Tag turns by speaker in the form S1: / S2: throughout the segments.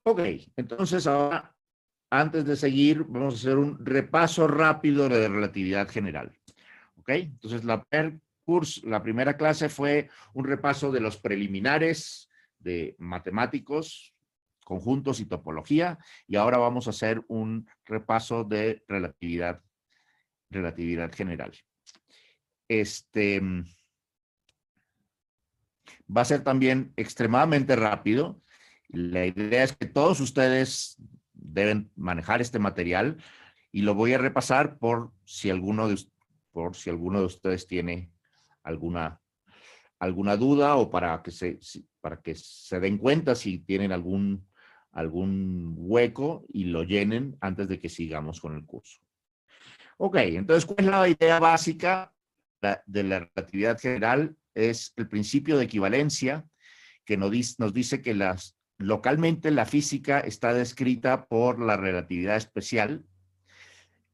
S1: Ok, entonces ahora, antes de seguir, vamos a hacer un repaso rápido de relatividad general. Ok, entonces la primera clase fue un repaso de los preliminares de matemáticos, conjuntos y topología, y ahora vamos a hacer un repaso de relatividad general. Va a ser también extremadamente rápido. La idea es que todos ustedes deben manejar este material y lo voy a repasar por si alguno de ustedes tiene alguna duda o para que se den cuenta si tienen algún hueco y lo llenen antes de que sigamos con el curso. Ok, entonces, ¿cuál es la idea básica de la relatividad general? Es el principio de equivalencia que nos dice que localmente la física está descrita por la relatividad especial,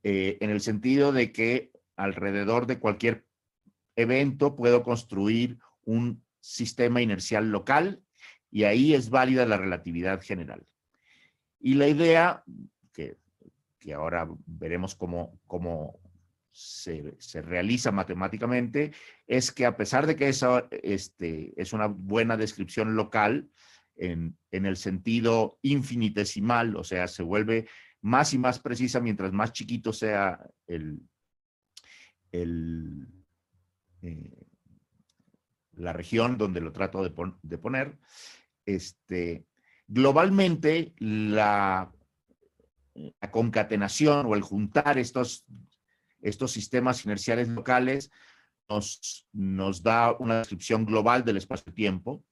S1: en el sentido de que alrededor de cualquier evento puedo construir un sistema inercial local y ahí es válida la relatividad general. Y la idea, que, que ahora veremos cómo se realiza matemáticamente, es que a pesar de que eso es una buena descripción local, en el sentido infinitesimal, o sea, se vuelve más y más precisa mientras más chiquito sea el, eh, la región donde lo trato de poner. Globalmente, la concatenación o el juntar estos sistemas inerciales locales nos da una descripción global del espacio-tiempo,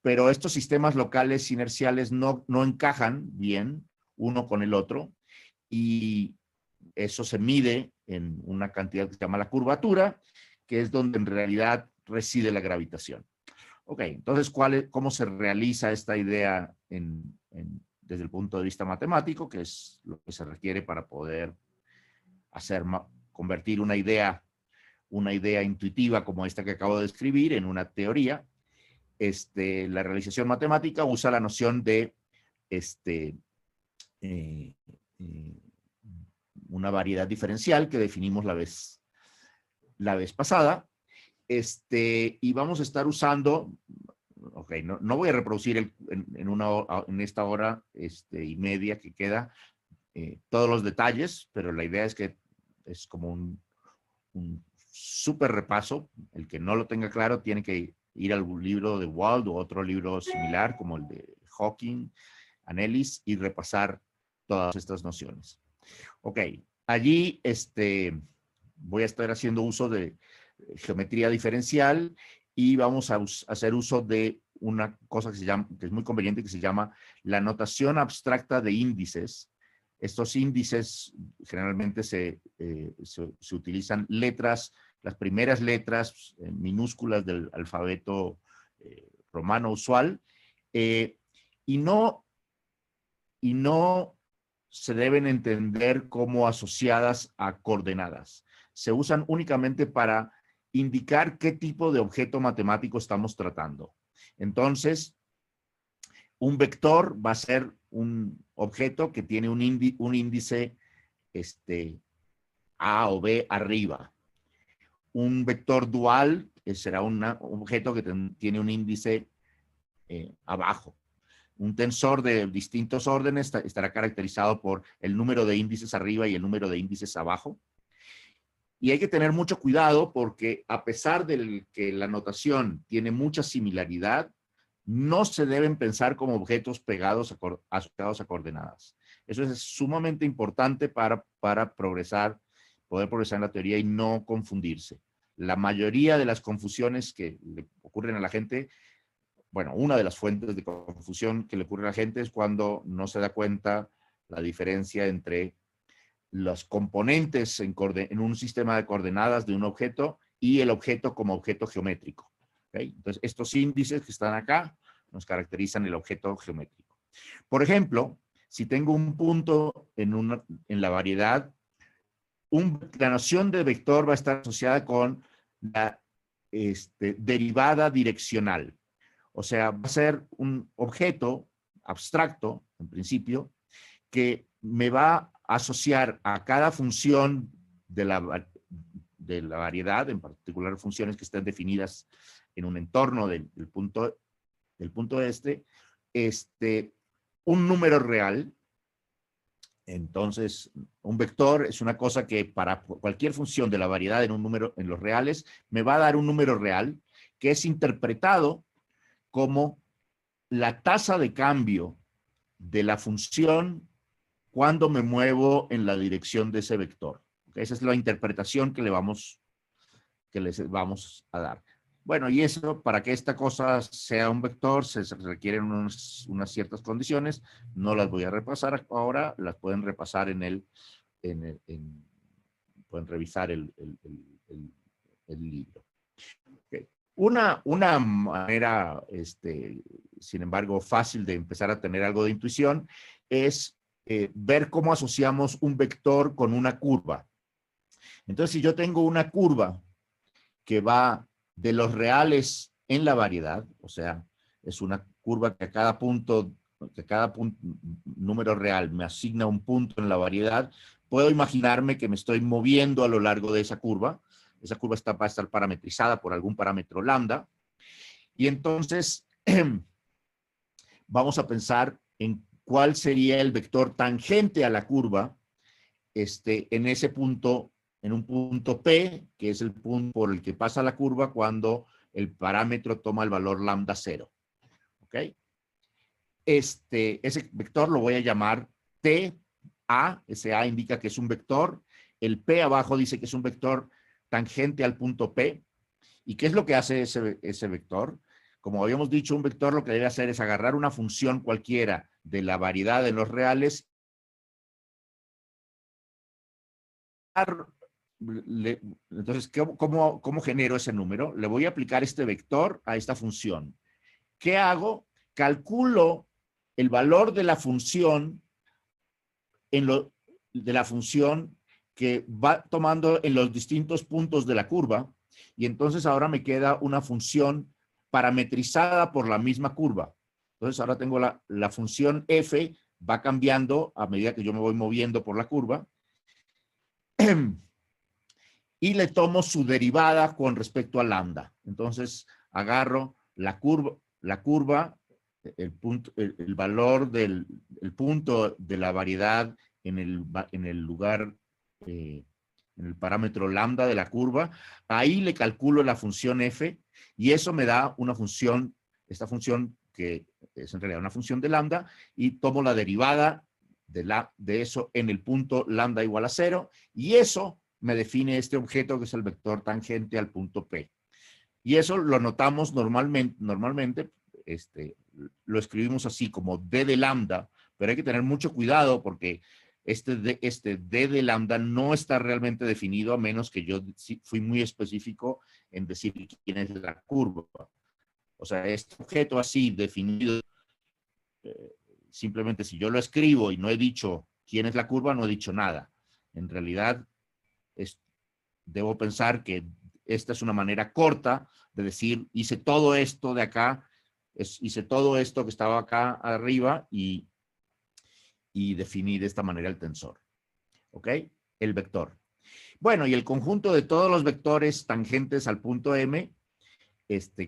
S1: pero estos sistemas locales inerciales no encajan bien uno con el otro y eso se mide en una cantidad que se llama la curvatura, que es donde en realidad reside la gravitación. Ok, entonces, ¿cómo se realiza esta idea desde el punto de vista matemático, que es lo que se requiere para poder convertir una idea intuitiva como esta que acabo de describir en una teoría? La realización matemática usa la noción de eh, eh, una variedad diferencial que definimos la vez pasada. Y vamos a estar usando, ok, no voy a reproducir en esta hora y media que queda todos los detalles, pero la idea es que es como un súper repaso. El que no lo tenga claro tiene que ir a algún libro de Wald o otro libro similar como el de Hawking, Annelies, y repasar todas estas nociones. Ok, allí voy a estar haciendo uso de geometría diferencial y vamos a hacer uso de una cosa que es muy conveniente, que se llama la notación abstracta de índices. Estos índices generalmente se utilizan las primeras letras minúsculas del alfabeto romano usual, eh, y no se deben entender como asociadas a coordenadas. Se usan únicamente para indicar qué tipo de objeto matemático estamos tratando. Entonces, un vector va a ser un objeto que tiene un índice A o B arriba. Un vector dual será un objeto que tiene un índice abajo. Un tensor de distintos órdenes estará caracterizado por el número de índices arriba y el número de índices abajo. Y hay que tener mucho cuidado porque a pesar de que la notación tiene mucha similaridad, no se deben pensar como objetos asociados a coordenadas. Eso es sumamente importante para poder progresar en la teoría y no confundirse. La mayoría de las confusiones que le ocurren a la gente, bueno, una de las fuentes de confusión que le ocurre a la gente es cuando no se da cuenta la diferencia entre los componentes en un sistema de coordenadas de un objeto y el objeto como objeto geométrico. ¿Okay? Entonces, estos índices que están acá nos caracterizan el objeto geométrico. Por ejemplo, si tengo un punto en la variedad, la noción de vector va a estar asociada con la derivada direccional. O sea, va a ser un objeto abstracto, en principio, que me va a asociar a cada función de la variedad, en particular funciones que estén definidas en un entorno del punto un número real. Entonces, un vector es una cosa que para cualquier función de la variedad en un número, en los reales, me va a dar un número real que es interpretado como la tasa de cambio de la función cuando me muevo en la dirección de ese vector. Esa es la interpretación que les vamos a dar. Bueno, y eso, para que esta cosa sea un vector, se requieren unas ciertas condiciones. No las voy a repasar ahora, las pueden repasar pueden revisar el libro. Okay. Una manera, sin embargo, fácil de empezar a tener algo de intuición es ver cómo asociamos un vector con una curva. Entonces, si yo tengo una curva que va de los reales en la variedad, o sea, es una curva que cada número real me asigna un punto en la variedad, puedo imaginarme que me estoy moviendo a lo largo de esa curva. Esa curva va a estar parametrizada por algún parámetro lambda. Y entonces vamos a pensar en cuál sería el vector tangente a la curva en ese punto, en un punto P, que es el punto por el que pasa la curva cuando el parámetro toma el valor lambda 0. ¿Ok? Ese vector lo voy a llamar TA. Ese A indica que es un vector. El P abajo dice que es un vector tangente al punto P. ¿Y qué es lo que hace ese vector? Como habíamos dicho, un vector lo que debe hacer es agarrar una función cualquiera de la variedad de los reales. Entonces, ¿cómo genero ese número? Le voy a aplicar este vector a esta función. ¿Qué hago? Calculo el valor de la función que va tomando en los distintos puntos de la curva, y entonces ahora me queda una función parametrizada por la misma curva. Entonces ahora tengo la función f, va cambiando a medida que yo me voy moviendo por la curva, y le tomo su derivada con respecto a lambda. Entonces agarro la curva, el valor del punto de la variedad en el lugar, en el parámetro lambda de la curva, ahí le calculo la función f, y eso me da una función, esta función que es en realidad una función de lambda, y tomo la derivada de eso en el punto lambda igual a 0, y eso me define este objeto que es el vector tangente al punto P. Y eso lo notamos normalmente lo escribimos así como D de lambda, pero hay que tener mucho cuidado porque este D de lambda no está realmente definido, a menos que yo fui muy específico en decir quién es la curva. O sea, este objeto así definido, simplemente si yo lo escribo y no he dicho quién es la curva, no he dicho nada. En realidad, debo pensar que esta es una manera corta de decir, hice todo esto de acá, hice todo esto que estaba acá arriba y definí de esta manera el tensor. ¿Ok? El vector. Bueno, y el conjunto de todos los vectores tangentes al punto M,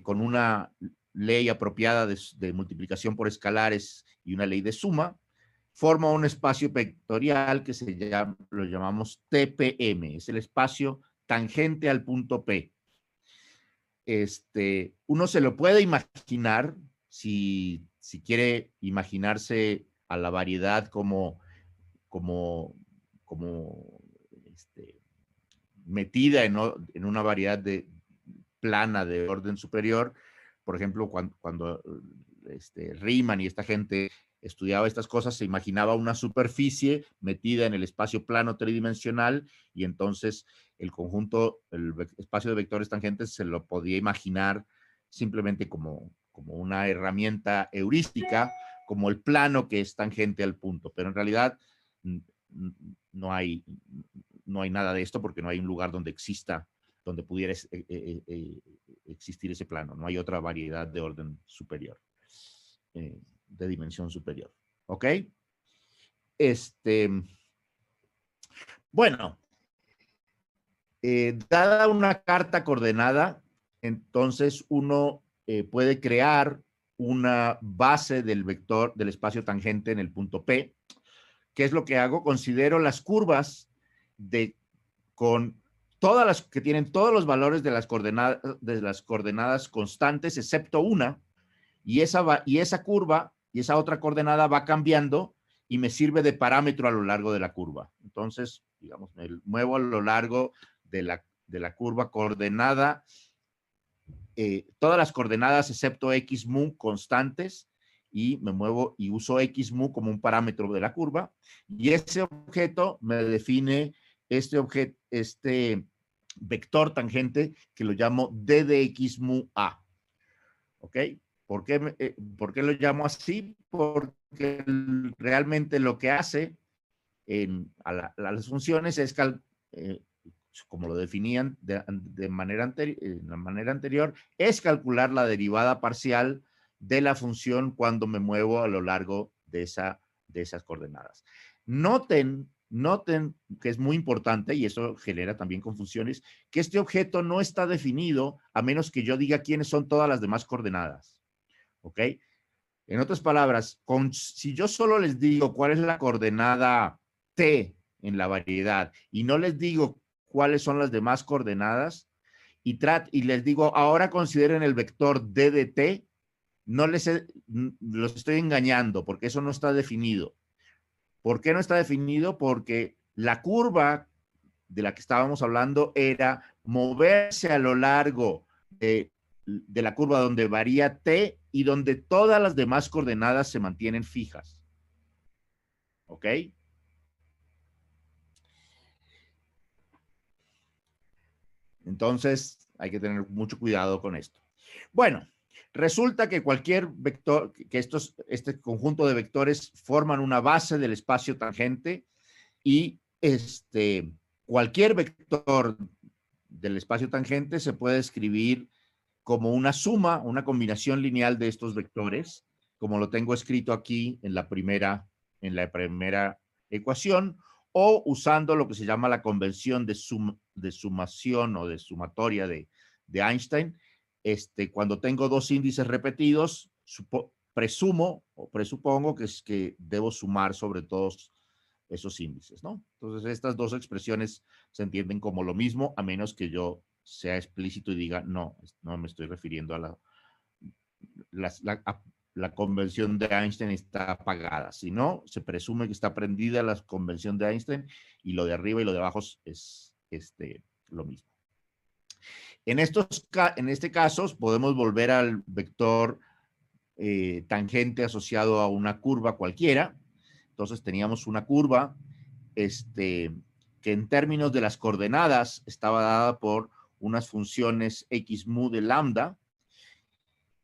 S1: con una ley apropiada de multiplicación por escalares y una ley de suma, forma un espacio vectorial que lo llamamos TPM, es el espacio tangente al punto P. Uno se lo puede imaginar, si quiere imaginarse a la variedad como metida en una variedad plana de orden superior. Por ejemplo, cuando Riemann y esta gente estudiaba estas cosas, se imaginaba una superficie metida en el espacio plano tridimensional, y entonces el conjunto, el espacio de vectores tangentes se lo podía imaginar simplemente como una herramienta heurística, como el plano que es tangente al punto, pero en realidad no hay nada de esto porque no hay un lugar donde pudiera existir ese plano, no hay otra variedad de orden superior. de dimensión superior. ¿Ok? Bueno, dada una carta coordenada, entonces uno puede crear una base del vector del espacio tangente en el punto P. ¿Qué es lo que hago? Considero las curvas con todas las que tienen todos los valores de las coordenadas constantes, excepto una, y esa curva y esa otra coordenada va cambiando y me sirve de parámetro a lo largo de la curva. Entonces, digamos, me muevo a lo largo de la curva coordenada, todas las coordenadas excepto x mu constantes, y me muevo y uso x mu como un parámetro de la curva, y ese objeto me define este vector tangente que lo llamo d de x mu a. ¿Ok? ¿Por qué lo llamo así? Porque realmente lo que hace a las funciones es, como lo definían de manera la manera anterior, es calcular la derivada parcial de la función cuando me muevo a lo largo de esas coordenadas. Noten que es muy importante, y eso genera también confusiones, que este objeto no está definido a menos que yo diga quiénes son todas las demás coordenadas. ¿Ok? En otras palabras, si yo solo les digo cuál es la coordenada t en la variedad y no les digo cuáles son las demás coordenadas y les digo, ahora consideren el vector d de t, los estoy engañando porque eso no está definido. ¿Por qué no está definido? Porque la curva de la que estábamos hablando era moverse a lo largo de la curva donde varía t y donde todas las demás coordenadas se mantienen fijas. ¿Ok? Entonces, hay que tener mucho cuidado con esto. Bueno, resulta que cualquier vector, que este conjunto de vectores forman una base del espacio tangente, y cualquier vector del espacio tangente se puede escribir como una suma, una combinación lineal de estos vectores, como lo tengo escrito aquí en la primera ecuación, o usando lo que se llama la convención de sumación o de sumatoria de Einstein. Cuando tengo dos índices repetidos, presumo o presupongo que debo sumar sobre todos esos índices, ¿no? Entonces, estas dos expresiones se entienden como lo mismo, a menos que yo sea explícito y diga, no me estoy refiriendo a la convención de Einstein está apagada. Si no, se presume que está prendida la convención de Einstein y lo de arriba y lo de abajo es lo mismo. En este caso, podemos volver al vector tangente asociado a una curva cualquiera. Entonces teníamos una curva que en términos de las coordenadas estaba dada por unas funciones x mu de lambda.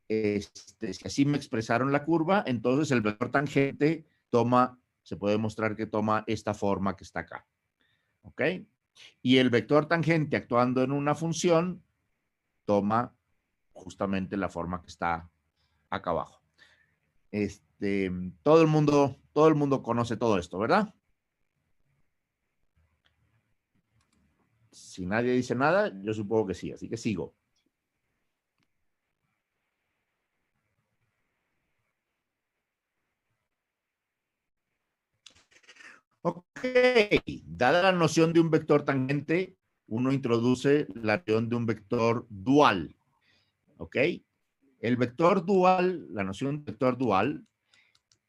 S1: Si así me expresaron la curva, entonces el vector tangente se puede mostrar que toma esta forma que está acá. ¿Ok? Y el vector tangente actuando en una función toma justamente la forma que está acá abajo. Todo el mundo conoce todo esto, ¿verdad? Si nadie dice nada, yo supongo que sí, así que sigo. Ok, dada la noción de un vector tangente, uno introduce la noción de un vector dual. ¿Ok? El vector dual, la noción de vector dual,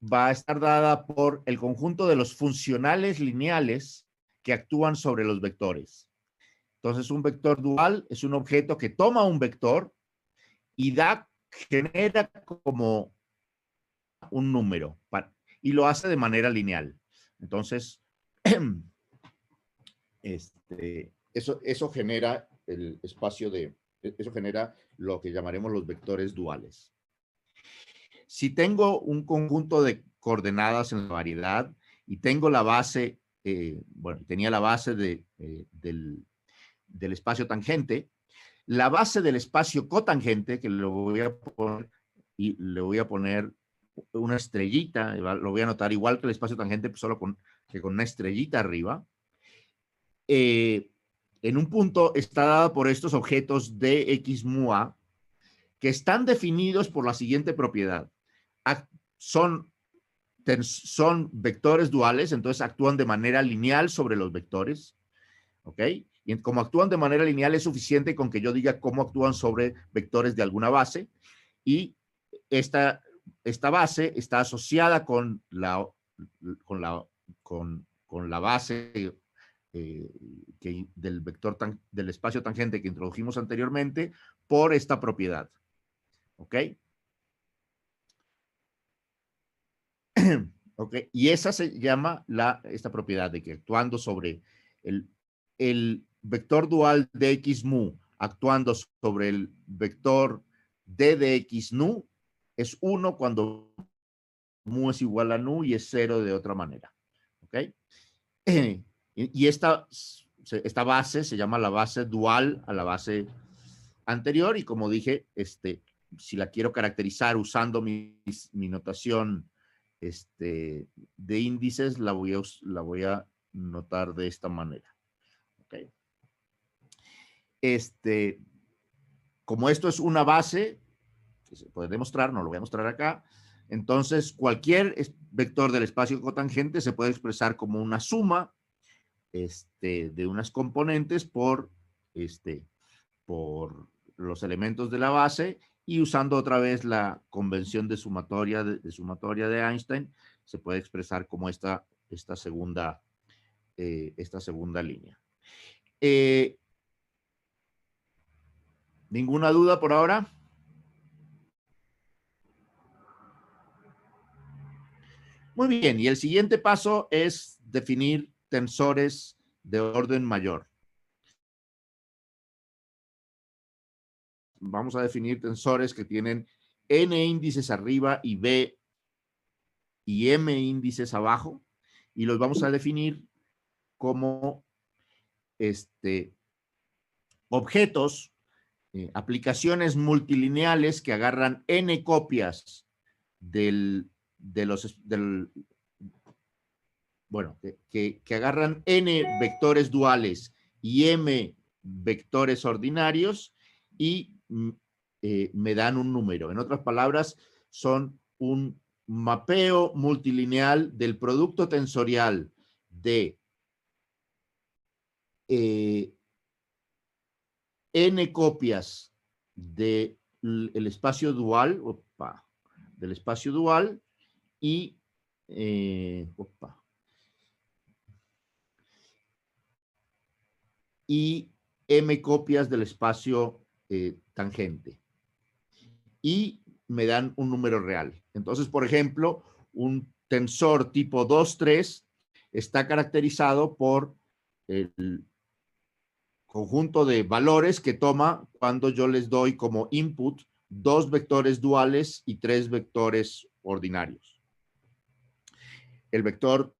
S1: va a estar dada por el conjunto de los funcionales lineales que actúan sobre los vectores. Entonces, un vector dual es un objeto que toma un vector y genera como un número y lo hace de manera lineal. Entonces, eso genera el espacio eso genera lo que llamaremos los vectores duales. Si tengo un conjunto de coordenadas en la variedad y tengo la base, tenía la base del espacio tangente, la base del espacio cotangente, que le voy a poner una estrellita, lo voy a anotar igual que el espacio tangente, pues solo que con una estrellita arriba. En un punto está dada por estos objetos dx mu a, que están definidos por la siguiente propiedad. Son vectores duales, entonces actúan de manera lineal sobre los vectores, ¿ok? Y como actúan de manera lineal es suficiente con que yo diga cómo actúan sobre vectores de alguna base, y esta base está asociada con la base del vector del espacio tangente que introdujimos anteriormente por esta propiedad, ¿ok? Okay. Y esa se llama esta propiedad de que actuando sobre el vector dual de x mu, actuando sobre el vector d de x nu, es 1 cuando mu es igual a nu y es 0 de otra manera. ¿Ok? Y esta base se llama la base dual a la base anterior, y como dije, si la quiero caracterizar usando mi notación de índices, la voy a notar de esta manera. ¿Okay? Como esto es una base, que se puede demostrar, no lo voy a mostrar acá, entonces cualquier vector del espacio cotangente se puede expresar como una suma de unas componentes por los elementos de la base, y usando otra vez la convención de sumatoria de Einstein, se puede expresar como esta segunda línea. ¿Ninguna duda por ahora? Muy bien, y el siguiente paso es definir tensores de orden mayor. Vamos a definir tensores que tienen n índices arriba y b y m índices abajo, y los vamos a definir como objetos, aplicaciones multilineales que agarran n copias que agarran n vectores duales y m vectores ordinarios, y me dan un número. En otras palabras, son un mapeo multilineal del producto tensorial de n copias del espacio dual, y m copias del espacio tangente, y me dan un número real. Entonces, por ejemplo, un tensor tipo 2,3 está caracterizado por el conjunto de valores que toma cuando yo les doy como input 2 vectores duales y 3 vectores ordinarios. El vector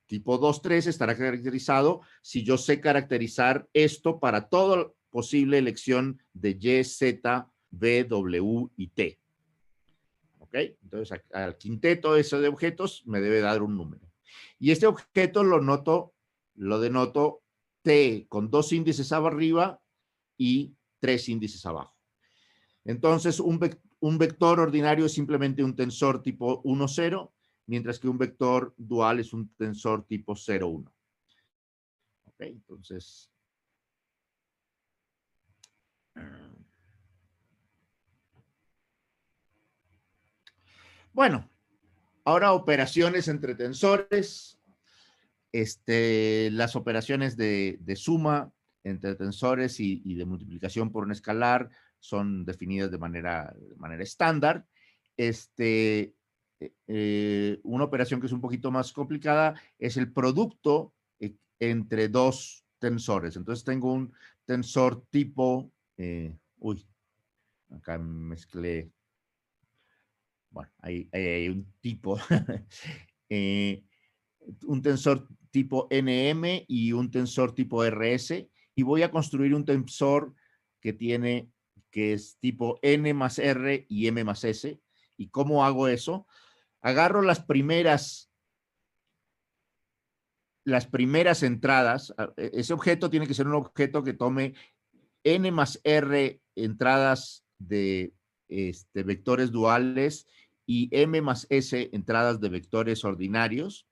S1: tipo 2,3 estará caracterizado si yo sé caracterizar esto para toda posible elección de Y, Z, B, W y T. ¿Ok? Entonces, al quinteto ese de objetos me debe dar un número. Y este objeto lo denoto T con 2 índices arriba y 3 índices abajo. Entonces, un vector ordinario es simplemente un tensor tipo 1, 0, mientras que un vector dual es un tensor tipo 0, 1. ¿Ok? Entonces, bueno, ahora operaciones entre tensores. Las operaciones de suma entre tensores y de multiplicación por un escalar son definidas de manera estándar. Una operación que es un poquito más complicada es el producto entre dos tensores. Entonces tengo un tensor tipo, acá mezclé, bueno, hay un tipo, un tensor tipo NM y un tensor tipo RS, y voy a construir un tensor que es tipo N más R y M más S, ¿Y cómo hago eso? Agarro las primeras entradas. Ese objeto tiene que ser un objeto que tome n más r entradas de vectores duales y m más s entradas de vectores ordinarios.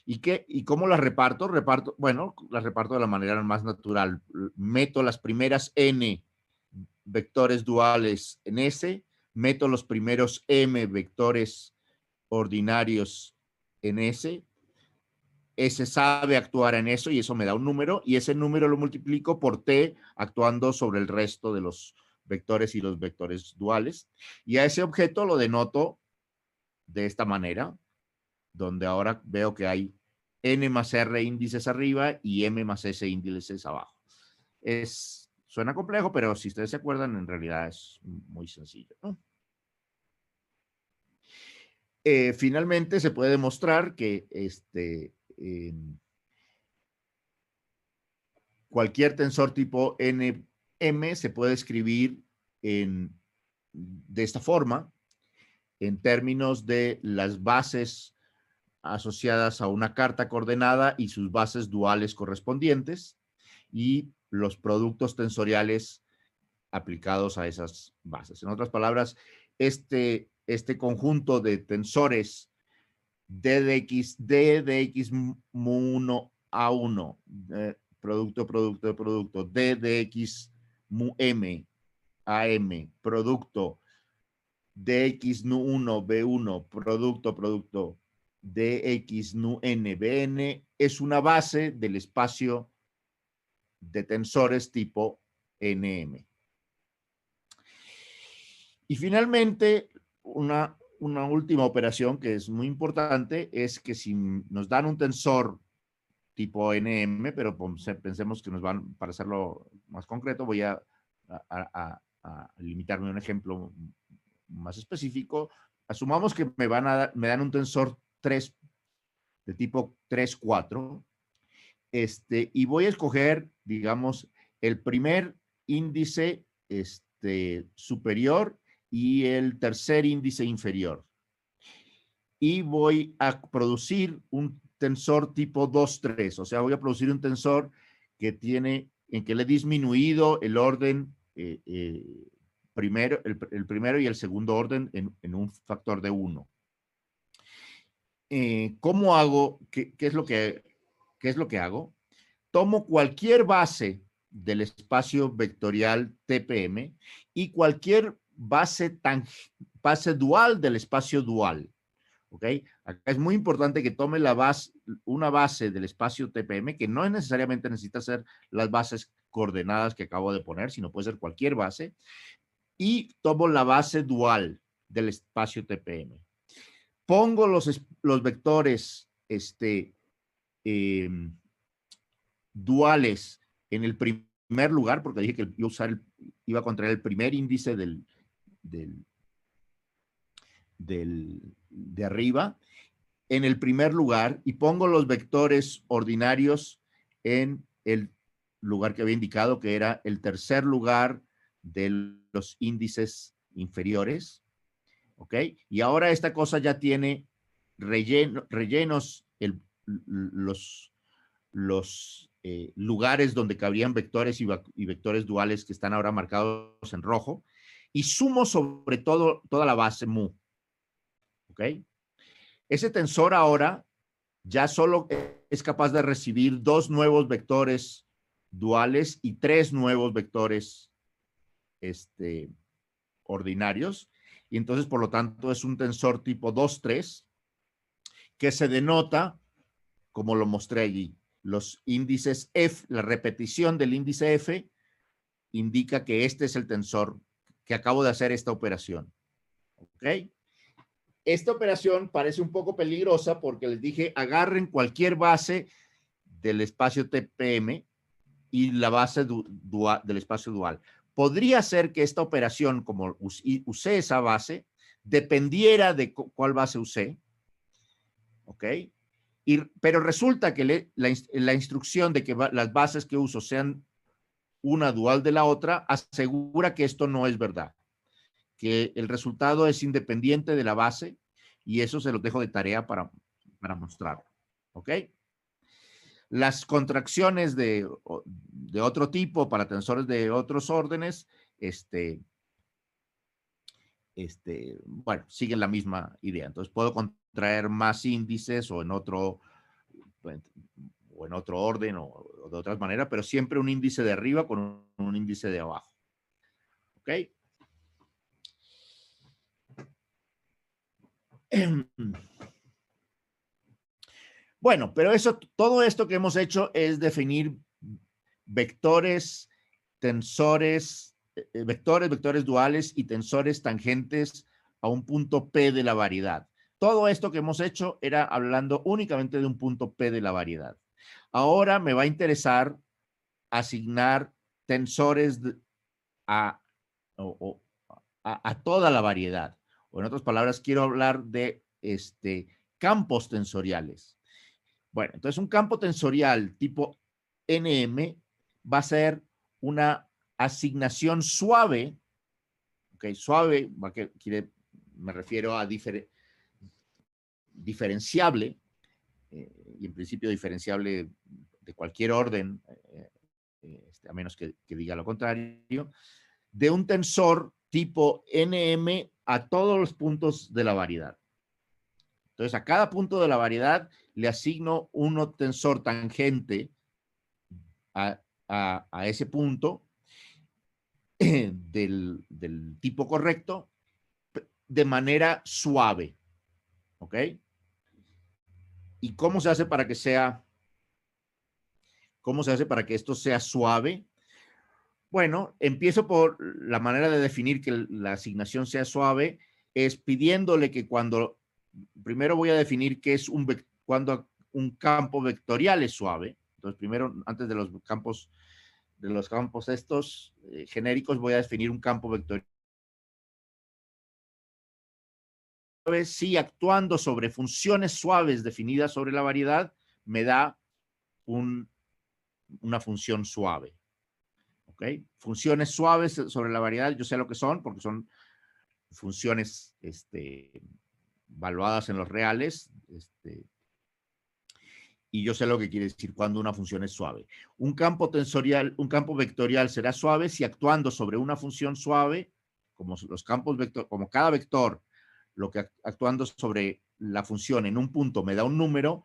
S1: ¿Y cómo las reparto? Bueno, las reparto de la manera más natural. Meto las primeras n vectores duales en S, meto los primeros m vectores ordinarios en S, S sabe actuar en eso y eso me da un número y ese número lo multiplico por T actuando sobre el resto de los vectores y los vectores duales. Y a ese objeto lo denoto de esta manera, donde ahora veo que hay n más r índices arriba y m más s índices abajo. Suena complejo, pero si ustedes se acuerdan, en realidad es muy sencillo, ¿no? Finalmente, se puede demostrar que cualquier tensor tipo NM se puede escribir de esta forma, en términos de las bases asociadas a una carta coordenada y sus bases duales correspondientes y los productos tensoriales aplicados a esas bases. En otras palabras, este conjunto de tensores D de X mu1 A1, producto, D de X mu M AM, producto, dx nu1 b1, producto, dx nu n bn, es una base del espacio de tensores tipo nm. Y finalmente, una última operación que es muy importante es que si nos dan un tensor tipo nm, pero pensemos que nos van, para hacerlo más concreto, voy a limitarme a un ejemplo más específico. Asumamos que me dan un tensor 3 de tipo 3, 4, y voy a escoger, digamos, el primer índice superior y el tercer índice inferior. Y voy a producir un tensor tipo 2, 3, o sea, voy a producir un tensor que en que le he disminuido el orden primero, el primero y el segundo orden en un factor de 1. ¿Cómo hago? ¿Qué es lo que hago? Tomo cualquier base del espacio vectorial TPM y cualquier base dual del espacio dual. ¿Ok? Acá es muy importante que tome una base del espacio TPM, que no necesariamente necesita ser las bases coordenadas que acabo de poner, sino puede ser cualquier base, y tomo la base dual del espacio TPM. Pongo los vectores duales en el primer lugar, porque dije que iba a contraer el primer índice de arriba, en el primer lugar, y pongo los vectores ordinarios en el lugar que había indicado, que era el tercer lugar de los índices inferiores. ¿Ok? Y ahora esta cosa ya tiene rellenos los lugares donde cabrían vectores y vectores duales que están ahora marcados en rojo, y sumo sobre todo toda la base mu. ¿Ok? Ese tensor ahora ya solo es capaz de recibir 2 nuevos vectores duales y 3 nuevos vectores ordinarios, y entonces por lo tanto es un tensor tipo 2, 3 que se denota como lo mostré allí. Los índices F, la repetición del índice F indica que este es el tensor que acabo de hacer esta operación. ¿Ok? Esta operación parece un poco peligrosa porque les dije, agarren cualquier base del espacio TPM y la base del espacio dual. Podría ser que esta operación, como usé esa base, dependiera de cuál base usé. ¿Ok? Pero resulta que la instrucción de que las bases que uso sean una dual de la otra asegura que esto no es verdad. que el resultado es independiente de la base y eso se los dejo de tarea para mostrar. ¿Ok? Las contracciones de otro tipo para tensores de otros órdenes, bueno, siguen la misma idea. Entonces puedo contraer más índices o en otro orden o de otras maneras, pero siempre un índice de arriba con un índice de abajo. ¿Ok? Bueno, pero todo esto que hemos hecho es definir vectores, tensores, vectores duales y tensores tangentes a un punto P de la variedad. Todo esto que hemos hecho era hablando únicamente de un punto P de la variedad. Ahora me va a interesar asignar tensores a, a toda la variedad. O en otras palabras, quiero hablar de campos tensoriales. Bueno, entonces un campo tensorial tipo NM va a ser una asignación suave, ¿ok? Suave, me refiero a diferenciable, y en principio diferenciable de cualquier orden, a menos que diga lo contrario, de un tensor tipo NM a todos los puntos de la variedad. Entonces, a cada punto de la variedad le asigno un tensor tangente a ese punto del tipo correcto de manera suave. ¿Ok? ¿Y cómo se hace para que esto sea suave? Bueno, empiezo por la manera de definir que la asignación sea suave, es pidiéndole que primero voy a definir qué es cuando un campo vectorial es suave. Entonces, primero, antes de los campos estos genéricos, voy a definir un campo vectorial. Si actuando sobre funciones suaves definidas sobre la variedad, me da una función suave. ¿Ok? Funciones suaves sobre la variedad, yo sé lo que son, porque son funciones evaluadas en los reales, y yo sé lo que quiere decir cuando una función es suave. Un campo vectorial será suave si actuando sobre una función suave, como como cada vector, actuando sobre la función en un punto me da un número,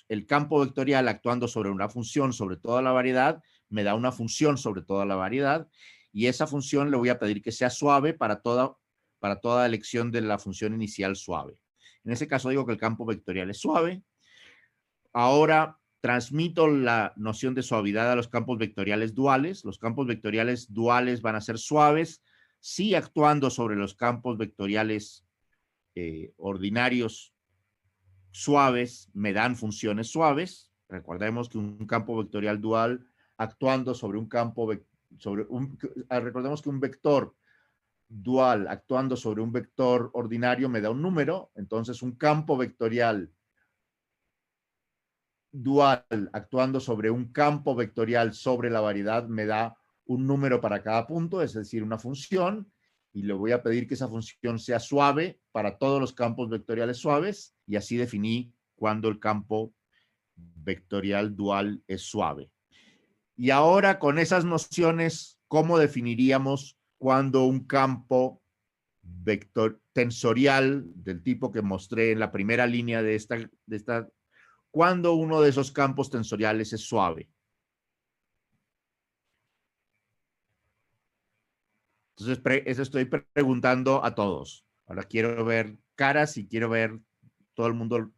S1: el campo vectorial actuando sobre una función sobre toda la variedad me da una función sobre toda la variedad, y esa función le voy a pedir que sea suave para toda elección de la función inicial suave. En ese caso digo que el campo vectorial es suave. Ahora transmito la noción de suavidad a los campos vectoriales duales. Los campos vectoriales duales van a ser suaves si actuando sobre los campos vectoriales ordinarios suaves me dan funciones suaves. Recordemos que un campo vectorial dual actuando sobre un recordemos que un vector dual actuando sobre un vector ordinario me da un número. Entonces un campo vectorial dual actuando sobre un campo vectorial sobre la variedad me da un número para cada punto, es decir, una función, y le voy a pedir que esa función sea suave para todos los campos vectoriales suaves, y así definí cuando el campo vectorial dual es suave. Y ahora con esas nociones, ¿cómo definiríamos cuando un campo tensorial del tipo que mostré en la primera línea de esta cuando uno de esos campos tensoriales es suave? Entonces, eso estoy preguntando a todos. Ahora quiero ver caras y quiero ver todo el mundo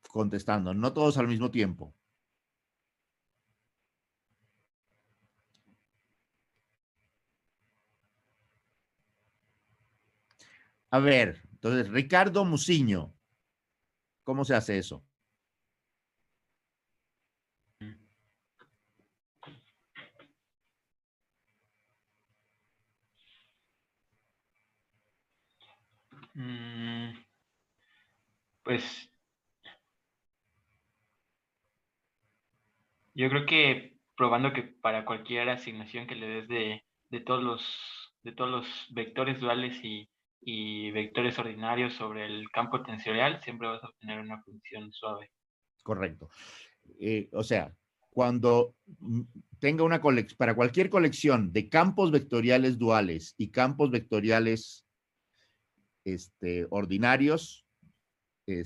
S1: contestando, no todos al mismo tiempo. A ver, entonces, Ricardo Musiño, ¿cómo se hace eso?
S2: Pues yo creo que probando que para cualquier asignación que le des de todos los vectores duales y vectores ordinarios sobre el campo tensorial, siempre vas a obtener una función suave.
S1: Correcto. O sea, cuando tenga una colección, para cualquier colección de campos vectoriales duales y campos vectoriales ordinarios, que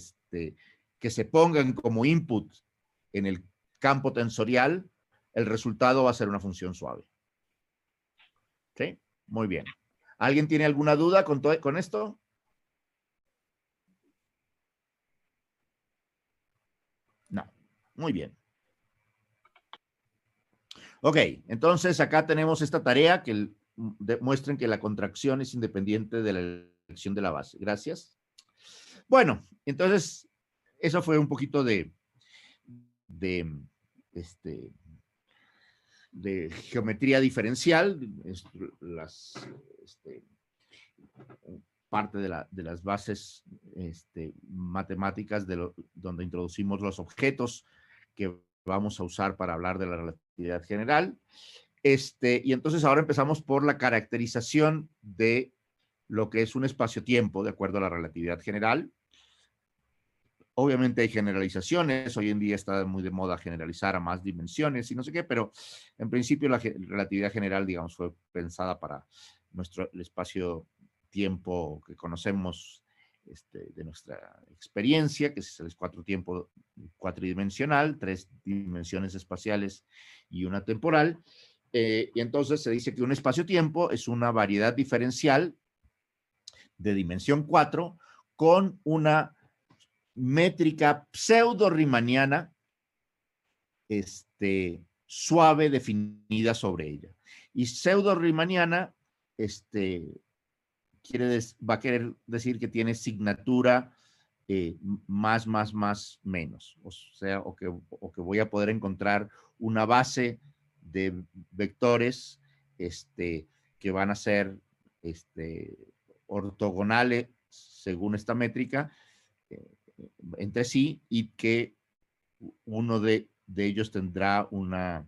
S1: se pongan como input en el campo tensorial, el resultado va a ser una función suave. ¿Sí? Muy bien. ¿Alguien tiene alguna duda con esto? No. Muy bien. Ok, entonces acá tenemos esta tarea que demuestren que la contracción es independiente de la elección de la base. Gracias. Bueno, entonces eso fue un poquito de, de geometría diferencial, parte de las bases matemáticas donde introducimos los objetos que vamos a usar para hablar de la relatividad general. Y entonces ahora empezamos por la caracterización de lo que es un espacio-tiempo de acuerdo a la relatividad general. Obviamente hay generalizaciones, hoy en día está muy de moda generalizar a más dimensiones y no sé qué, pero en principio la relatividad general, digamos, fue pensada para el espacio-tiempo que conocemos de nuestra experiencia, que es el espacio-tiempo cuatridimensional, 3 dimensiones espaciales y una temporal. Y entonces se dice que un espacio-tiempo es una variedad diferencial de dimensión 4 con una métrica pseudo-riemanniana suave definida sobre ella. Y pseudo-riemanniana va a querer decir que tiene signatura más, menos. O sea, o que voy a poder encontrar una base de vectores que van a ser ortogonales según esta métrica entre sí y que uno de ellos tendrá una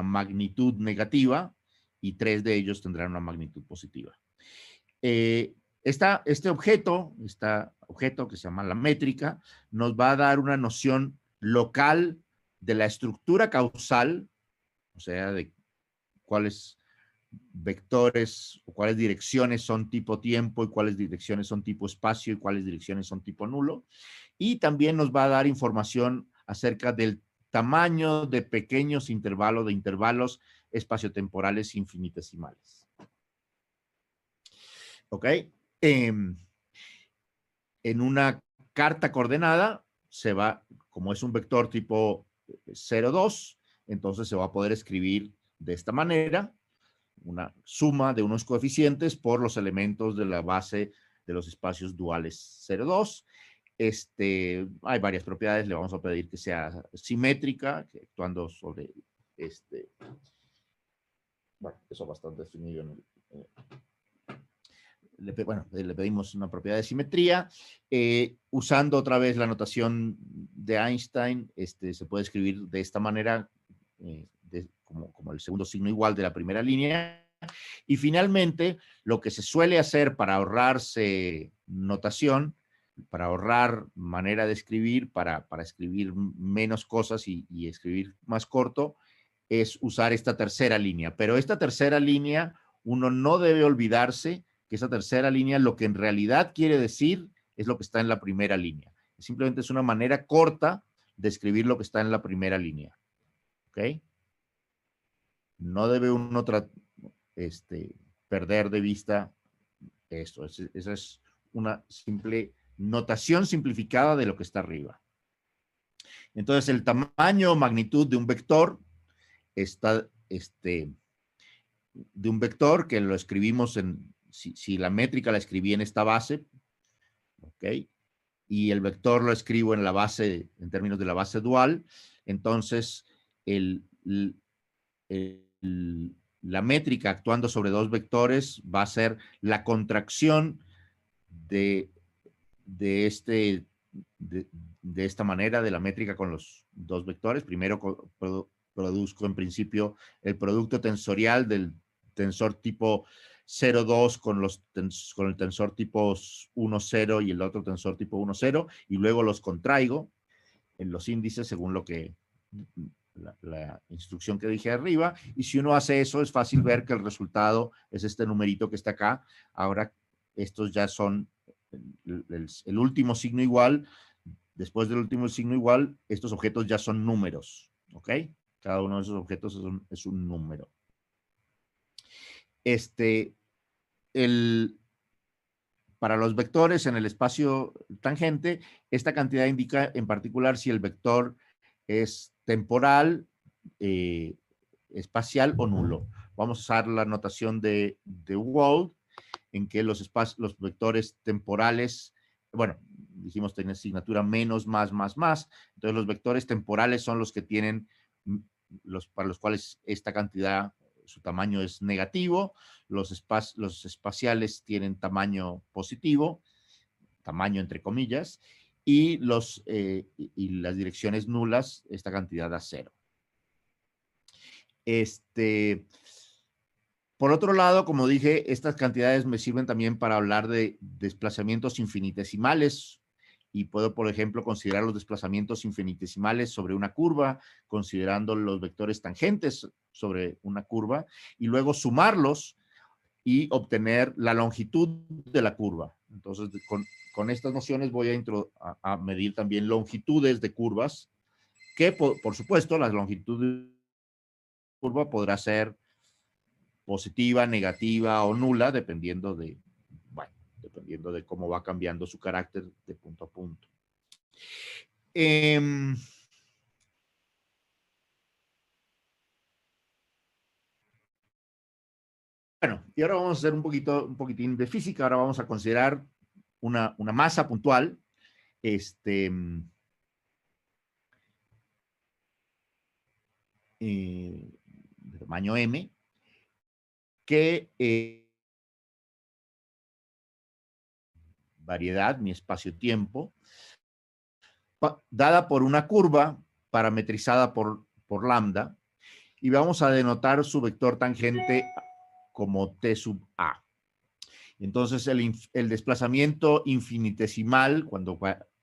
S1: magnitud negativa y 3 de ellos tendrán una magnitud positiva. Este objeto que se llama la métrica, nos va a dar una noción local de la estructura causal, o sea, de cuáles vectores o cuáles direcciones son tipo tiempo y cuáles direcciones son tipo espacio y cuáles direcciones son tipo nulo. Y también nos va a dar información acerca del tamaño de pequeños intervalos espaciotemporales infinitesimales. ¿Ok? En una carta coordenada se va, como es un vector tipo 0, 2, entonces se va a poder escribir de esta manera, una suma de unos coeficientes por los elementos de la base de los espacios duales 0, 2. Hay varias propiedades, le vamos a pedir que sea simétrica, que actuando sobre bueno, eso bastante definido en le pedimos una propiedad de simetría. Usando otra vez la notación de Einstein, se puede escribir de esta manera, como el segundo signo igual de la primera línea. Y finalmente, lo que se suele hacer para ahorrarse notación, para ahorrar manera de escribir, para escribir menos cosas y escribir más corto, es usar esta tercera línea. Pero esta tercera línea, uno no debe olvidarse que esa tercera línea lo que en realidad quiere decir es lo que está en la primera línea. Simplemente es una manera corta de escribir lo que está en la primera línea. ¿Ok? No debe uno perder de vista esto. Esa es una simple notación simplificada de lo que está arriba. Entonces, el tamaño o magnitud de un vector está, de un vector que lo escribimos si la métrica la escribí en esta base, ¿ok? Y el vector lo escribo en la base, en términos de la base dual, entonces la métrica actuando sobre dos vectores va a ser la contracción de esta manera de la métrica con los dos vectores. Primero produzco en principio el producto tensorial del tensor tipo 0,2 con el tensor tipo 1,0 y el otro tensor tipo 1,0, y luego los contraigo en los índices según lo que la instrucción que dije arriba, y si uno hace eso es fácil ver que el resultado es este numerito que está acá. Ahora estos ya son el último signo igual. Después del último signo igual, estos objetos ya son números, ¿ok? Cada uno de esos objetos es un número. Para los vectores en el espacio tangente, esta cantidad indica en particular si el vector es temporal, espacial o nulo. Vamos a usar la notación de Wald, en que los vectores temporales, bueno, dijimos tener asignatura menos, más, más. Entonces los vectores temporales son los que tienen, para los cuales esta cantidad, su tamaño es negativo. Los espaciales tienen tamaño positivo, tamaño entre comillas, y las direcciones nulas, esta cantidad da 0. Por otro lado, como dije, estas cantidades me sirven también para hablar de desplazamientos infinitesimales, y puedo, por ejemplo, considerar los desplazamientos infinitesimales sobre una curva, considerando los vectores tangentes sobre una curva, y luego sumarlos y obtener la longitud de la curva. Entonces, con estas nociones voy a medir también longitudes de curvas, que por supuesto la longitud de curva podrá ser positiva, negativa o nula, dependiendo de cómo va cambiando su carácter de punto a punto. Bueno, y ahora vamos a hacer un poquitín de física. Ahora vamos a considerar una masa puntual, de tamaño m, que variedad, mi espacio-tiempo, dada por una curva parametrizada por lambda, y vamos a denotar su vector tangente como T sub A. Entonces, el desplazamiento infinitesimal, cuando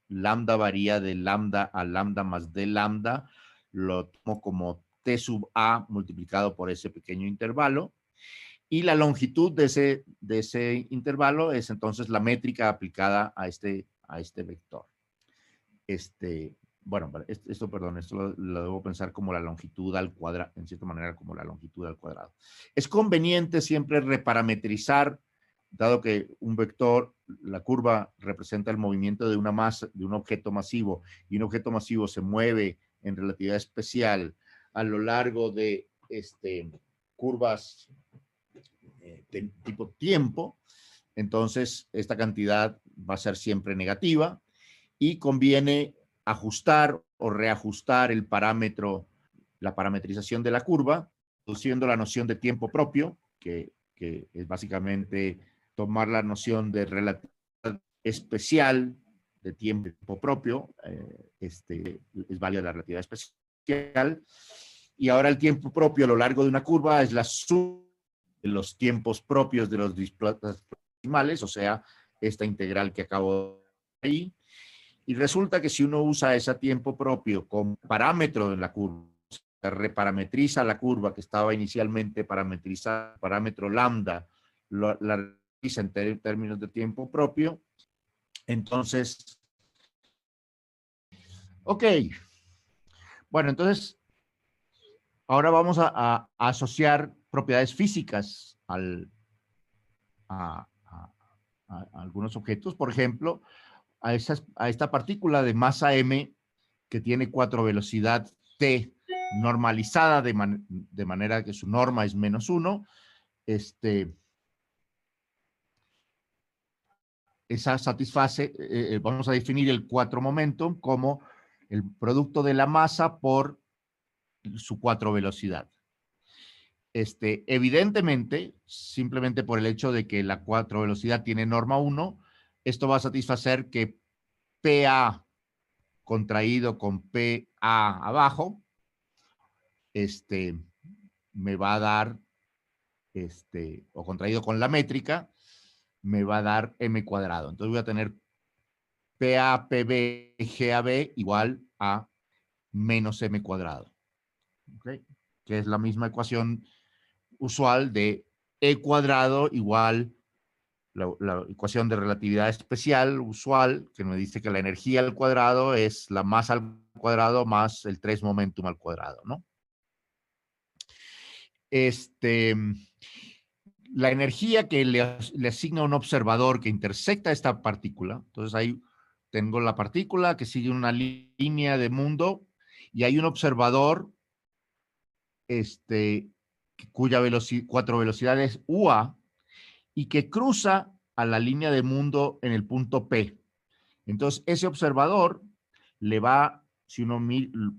S1: lambda varía de lambda a lambda más d lambda, lo tomo como T sub A multiplicado por ese pequeño intervalo. Y la longitud de ese intervalo es entonces la métrica aplicada a este vector. Bueno, esto lo debo pensar como la longitud al cuadrado, en cierta manera como la longitud al cuadrado. Es conveniente siempre reparametrizar, dado que un vector, la curva representa el movimiento de una masa, de un objeto masivo, y un objeto masivo se mueve en relatividad especial a lo largo de curvas de tipo tiempo. Entonces esta cantidad va a ser siempre negativa, y conviene ajustar o reajustar el parámetro, la parametrización de la curva, introduciendo la noción de tiempo propio, que es básicamente tomar la noción de relatividad especial de tiempo propio, es válida la relatividad especial, y ahora el tiempo propio a lo largo de una curva es la suma de los tiempos propios de los desplazamientos, o sea, esta integral que acabo de ahí. Y resulta que si uno usa ese tiempo propio como parámetro en la curva, se reparametriza la curva que estaba inicialmente parametrizada, parámetro lambda, la realiza en términos de tiempo propio, entonces, ok. Bueno, entonces, ahora vamos a asociar propiedades físicas a algunos objetos. Por ejemplo, a esta partícula de masa m que tiene 4 velocidad t normalizada de manera que su norma es -1, esa satisface, vamos a definir el 4 momentum como el producto de la masa por su 4 velocidad. Evidentemente, simplemente por el hecho de que la 4 velocidad tiene norma 1, esto va a satisfacer que PA contraído con PA abajo me va a dar, o contraído con la métrica, me va a dar m cuadrado. Entonces voy a tener PA, PB, GAB igual a menos m cuadrado. ¿Okay? Que es la misma ecuación usual de E cuadrado igual la ecuación de relatividad especial usual, que me dice que la energía al cuadrado es la masa al cuadrado más el 3 momentum al cuadrado, ¿no? La energía que le asigna un observador que intersecta esta partícula, entonces ahí tengo la partícula que sigue una línea de mundo y hay un observador cuya cuatro velocidades UA y que cruza a la línea de mundo en el punto P. Entonces, ese observador le va, si uno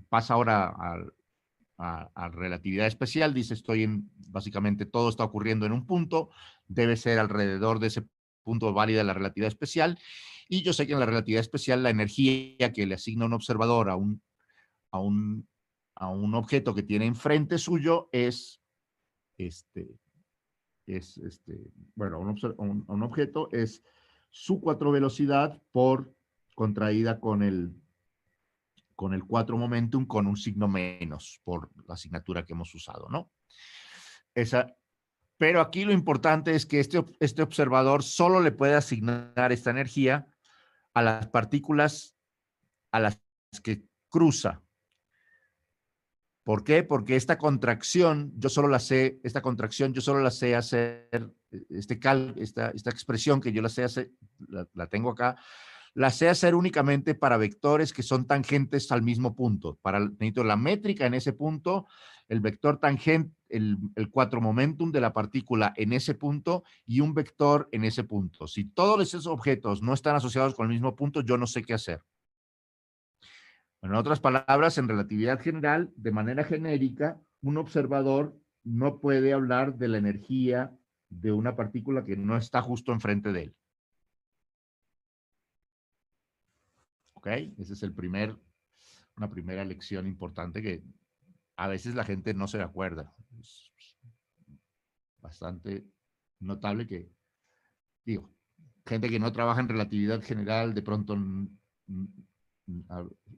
S1: pasa ahora a relatividad especial, dice básicamente todo está ocurriendo en un punto, debe ser alrededor de ese punto válida la relatividad especial, y yo sé que en la relatividad especial la energía que le asigna un observador a un objeto que tiene enfrente suyo es, bueno, a un objeto es su 4 velocidad por contraída con el 4 momentum con un signo menos por la asignatura que hemos usado, ¿no? Pero aquí lo importante es que este observador solo le puede asignar esta energía a las partículas a las que cruza. ¿Por qué? Porque esta contracción, esta contracción, yo solo la sé hacer, esta expresión que yo la sé hacer, la tengo acá, la sé hacer únicamente para vectores que son tangentes al mismo punto. Necesito la métrica en ese punto, el vector tangente, el 4 momentum de la partícula en ese punto y un vector en ese punto. Si todos esos objetos no están asociados con el mismo punto, yo no sé qué hacer. En otras palabras, en relatividad general, de manera genérica, un observador no puede hablar de la energía de una partícula que no está justo enfrente de él. ¿Ok? Esa es una primera lección importante que a veces la gente no se acuerda. Es bastante notable que, digo, gente que no trabaja en relatividad general de pronto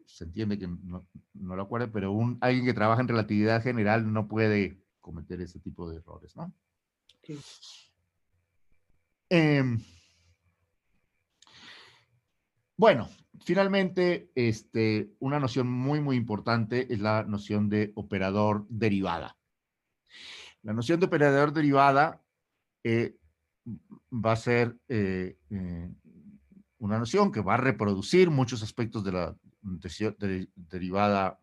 S1: se entiende que no lo acuerde, pero alguien que trabaja en relatividad general no puede cometer ese tipo de errores, ¿no?
S3: Okay.
S1: Bueno, finalmente, una noción muy, muy importante es la noción de operador derivada. La noción de operador derivada va a ser una noción que va a reproducir muchos aspectos de la derivada a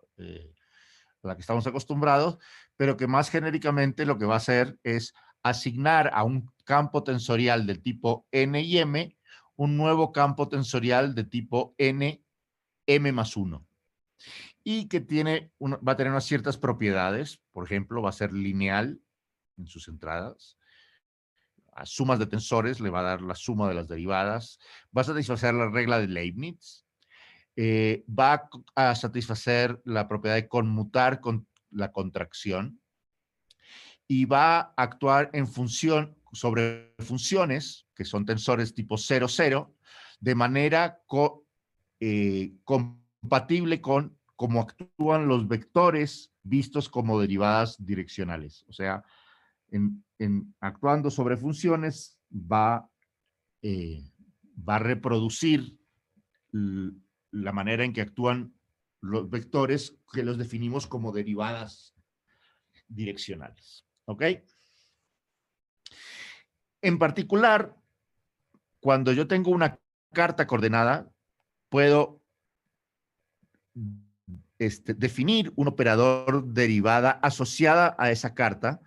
S1: la que estamos acostumbrados, pero que más genéricamente lo que va a hacer es asignar a un campo tensorial del tipo N y M un nuevo campo tensorial de tipo N, M más 1. Y que va a tener unas ciertas propiedades. Por ejemplo, va a ser lineal en sus entradas. A sumas de tensores le va a dar la suma de las derivadas. Va a satisfacer la regla de Leibniz. Va a satisfacer la propiedad de conmutar con la contracción. Y va a actuar sobre funciones, que son tensores tipo 0, 0, de manera compatible con cómo actúan los vectores vistos como derivadas direccionales. O sea, actuando sobre funciones va a reproducir la manera en que actúan los vectores que los definimos como derivadas direccionales. ¿Ok? En particular, cuando yo tengo una carta coordenada, puedo definir un operador derivada asociada a esa carta,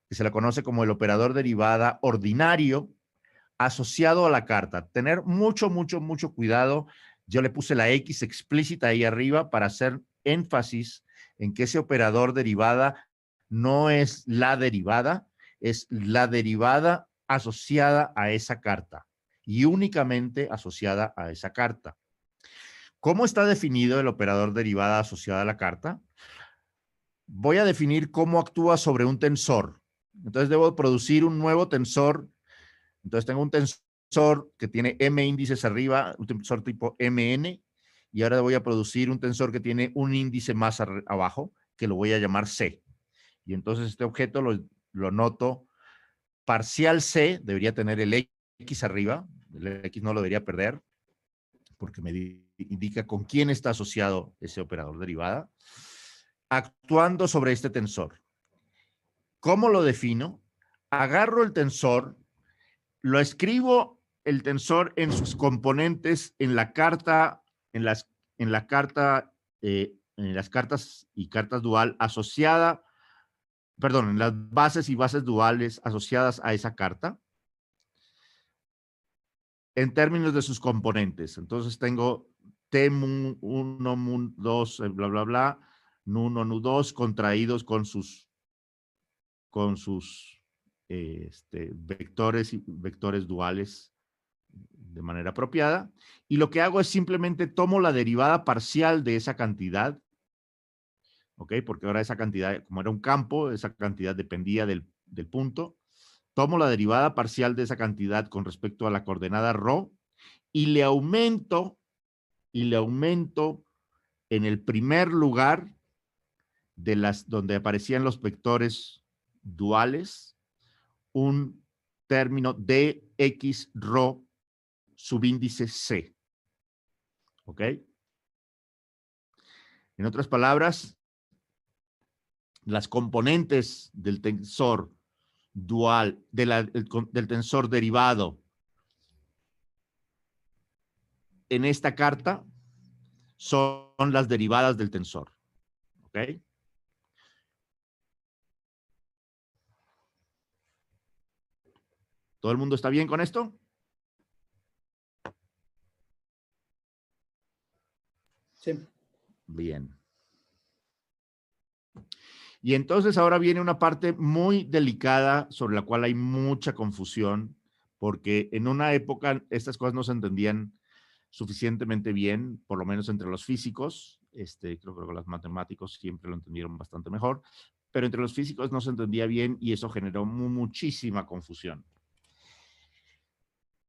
S1: que se la conoce como el operador derivada ordinario asociado a la carta. Tener mucho, mucho, mucho cuidado. Yo le puse la X explícita ahí arriba para hacer énfasis en que ese operador derivada no es la derivada, es la derivada asociada a esa carta y únicamente asociada a esa carta. ¿Cómo está definido el operador derivada asociada a la carta? voy a definir cómo actúa sobre un tensor. Entonces debo producir un nuevo tensor. Entonces tengo un tensor que tiene m índices arriba, un tensor tipo mn, y ahora voy a producir un tensor que tiene un índice más abajo, que lo voy a llamar c. Y entonces este objeto lo noto parcial c, debería tener el x arriba, el x no lo debería perder, porque me indica con quién está asociado ese operador derivada, actuando sobre este tensor. ¿Cómo lo defino? Agarro el tensor, lo escribo el tensor en sus componentes en la carta, en las cartas y cartas dual asociada, perdón, en las bases y bases duales asociadas a esa carta, en términos de sus componentes. Entonces tengo T mun 1, mun 2, bla, bla, bla, nu1, nu2, contraídos con sus vectores duales de manera apropiada. Y lo que hago es simplemente tomo la derivada parcial de esa cantidad, ¿ok? Porque ahora esa cantidad, como era un campo, esa cantidad dependía del punto. Tomo la derivada parcial de esa cantidad con respecto a la coordenada ρ y le aumento en el primer lugar donde aparecían los vectores duales, un término dx ρ subíndice c. ¿Ok? En otras palabras, las componentes del tensor dual, del tensor derivado en esta carta son las derivadas del tensor. ¿Ok? ¿Todo el mundo está bien con esto?
S3: Sí.
S1: Bien. Y entonces ahora viene una parte muy delicada sobre la cual hay mucha confusión, porque en una época estas cosas no se entendían suficientemente bien, por lo menos entre los físicos. Creo que los matemáticos siempre lo entendieron bastante mejor, pero entre los físicos no se entendía bien y eso generó muchísima confusión.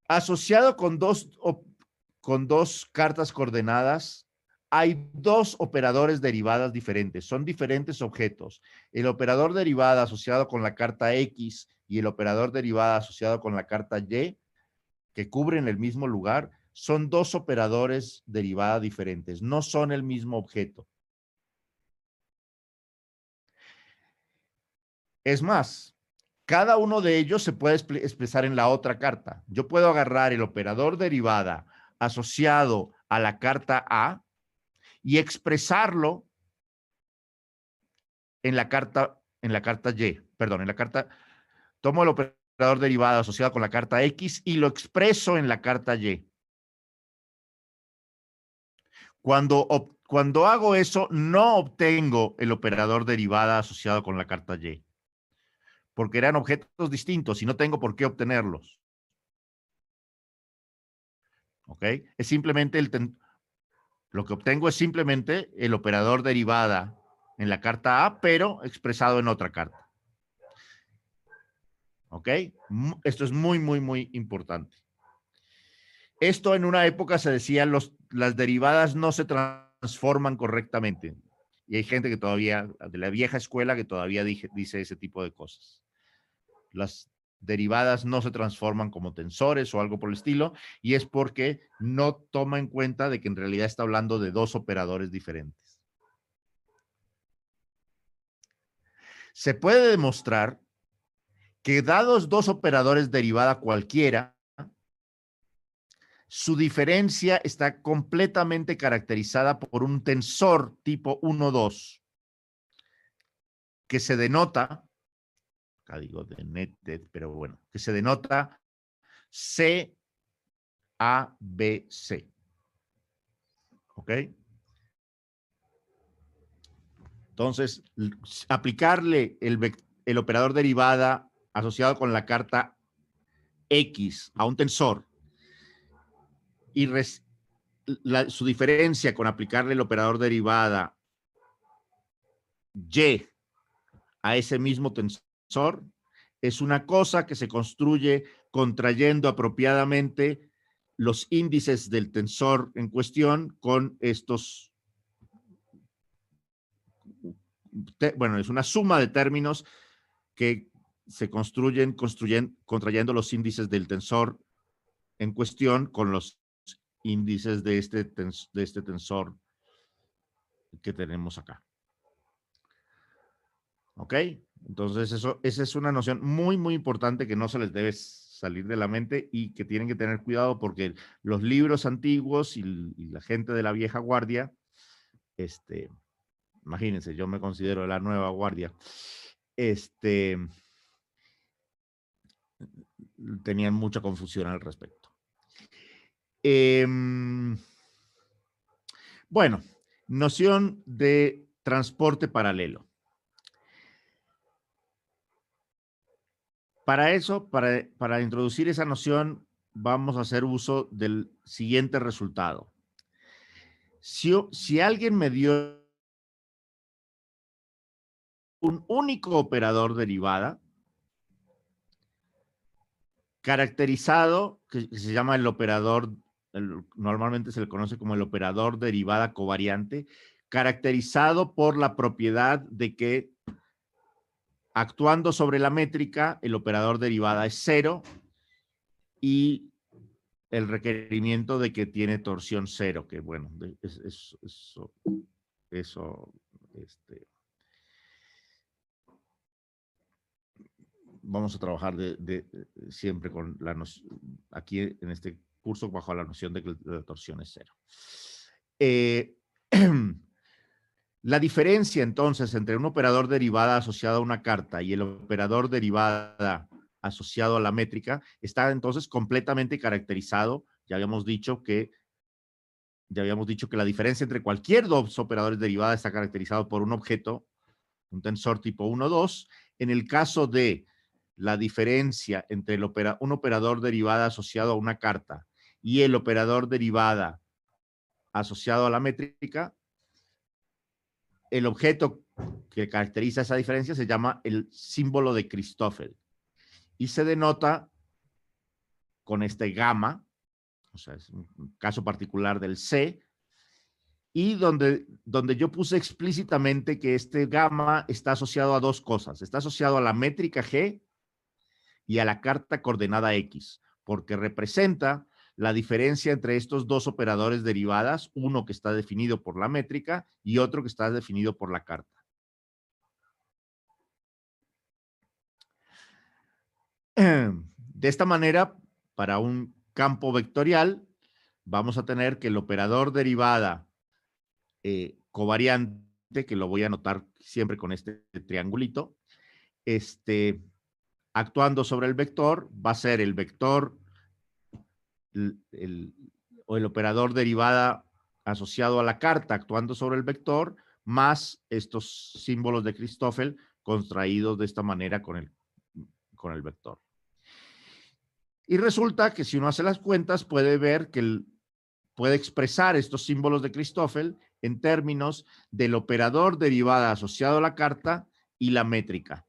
S1: Asociado con dos cartas coordenadas, hay dos operadores derivadas diferentes. Son diferentes objetos. El operador derivada asociado con la carta X y el operador derivada asociado con la carta Y, que cubren el mismo lugar, son dos operadores derivadas diferentes. No son el mismo objeto. Es más, cada uno de ellos se puede expresar en la otra carta. Yo puedo agarrar el operador derivada asociado a la carta A y expresarlo en la carta Y. Perdón, tomo el operador derivado asociado con la carta X y lo expreso en la carta Y. Cuando hago eso, no obtengo el operador derivada asociado con la carta Y, porque eran objetos distintos y no tengo por qué obtenerlos. ¿Ok? Es simplemente lo que obtengo es simplemente el operador derivada en la carta A, pero expresado en otra carta. ¿Ok? Esto es muy, muy, muy importante. Esto en una época se decía las derivadas no se transforman correctamente. Y hay gente que todavía, de la vieja escuela, que todavía dice ese tipo de cosas. Las derivadas no se transforman como tensores o algo por el estilo, y es porque no toma en cuenta de que en realidad está hablando de dos operadores diferentes. Se puede demostrar que dados dos operadores derivada cualquiera, su diferencia está completamente caracterizada por un tensor tipo 1,2 que se denota, acá digo de netted, pero bueno, que se denota CABC. ¿Ok? Entonces, aplicarle el operador derivada asociado con la carta X a un tensor y su diferencia con aplicarle el operador derivada Y a ese mismo tensor es una cosa que se construye contrayendo apropiadamente los índices del tensor en cuestión con estos, bueno, es una suma de términos que se construyen contrayendo los índices del tensor en cuestión con los índices de este tensor que tenemos acá. ¿Ok? Entonces, esa es una noción muy, muy importante que no se les debe salir de la mente y que tienen que tener cuidado porque los libros antiguos y la gente de la vieja guardia, imagínense, yo me considero de la nueva guardia, tenían mucha confusión al respecto. Bueno, noción de transporte paralelo. Para eso, para introducir esa noción, vamos a hacer uso del siguiente resultado. Si alguien me dio un único operador derivada, caracterizado, que se llama el operador, normalmente se le conoce como el operador derivada covariante, caracterizado por la propiedad de que actuando sobre la métrica, el operador derivada es 0 y el requerimiento de que tiene torsión 0, que bueno, vamos a trabajar siempre con la noción, aquí en este curso bajo la noción de que la torsión es 0. La diferencia entonces entre un operador derivada asociado a una carta y el operador derivada asociado a la métrica está entonces completamente caracterizado. Ya habíamos dicho que la diferencia entre cualquier dos operadores derivadas está caracterizado por un objeto, un tensor tipo 1, 2. En el caso de la diferencia entre un operador derivada asociado a una carta y el operador derivada asociado a la métrica, el objeto que caracteriza esa diferencia se llama el símbolo de Christoffel y se denota con este gamma, o sea, es un caso particular del C, y donde yo puse explícitamente que este gamma está asociado a dos cosas. Está asociado a la métrica G y a la carta coordenada X, porque representa la diferencia entre estos dos operadores derivadas, uno que está definido por la métrica y otro que está definido por la carta. De esta manera, para un campo vectorial, vamos a tener que el operador derivada covariante, que lo voy a anotar siempre con este triangulito, actuando sobre el vector, va a ser el vector o el operador derivada asociado a la carta actuando sobre el vector, más estos símbolos de Christoffel contraídos de esta manera con el vector. Y resulta que si uno hace las cuentas, puede ver que puede expresar estos símbolos de Christoffel en términos del operador derivada asociado a la carta y la métrica.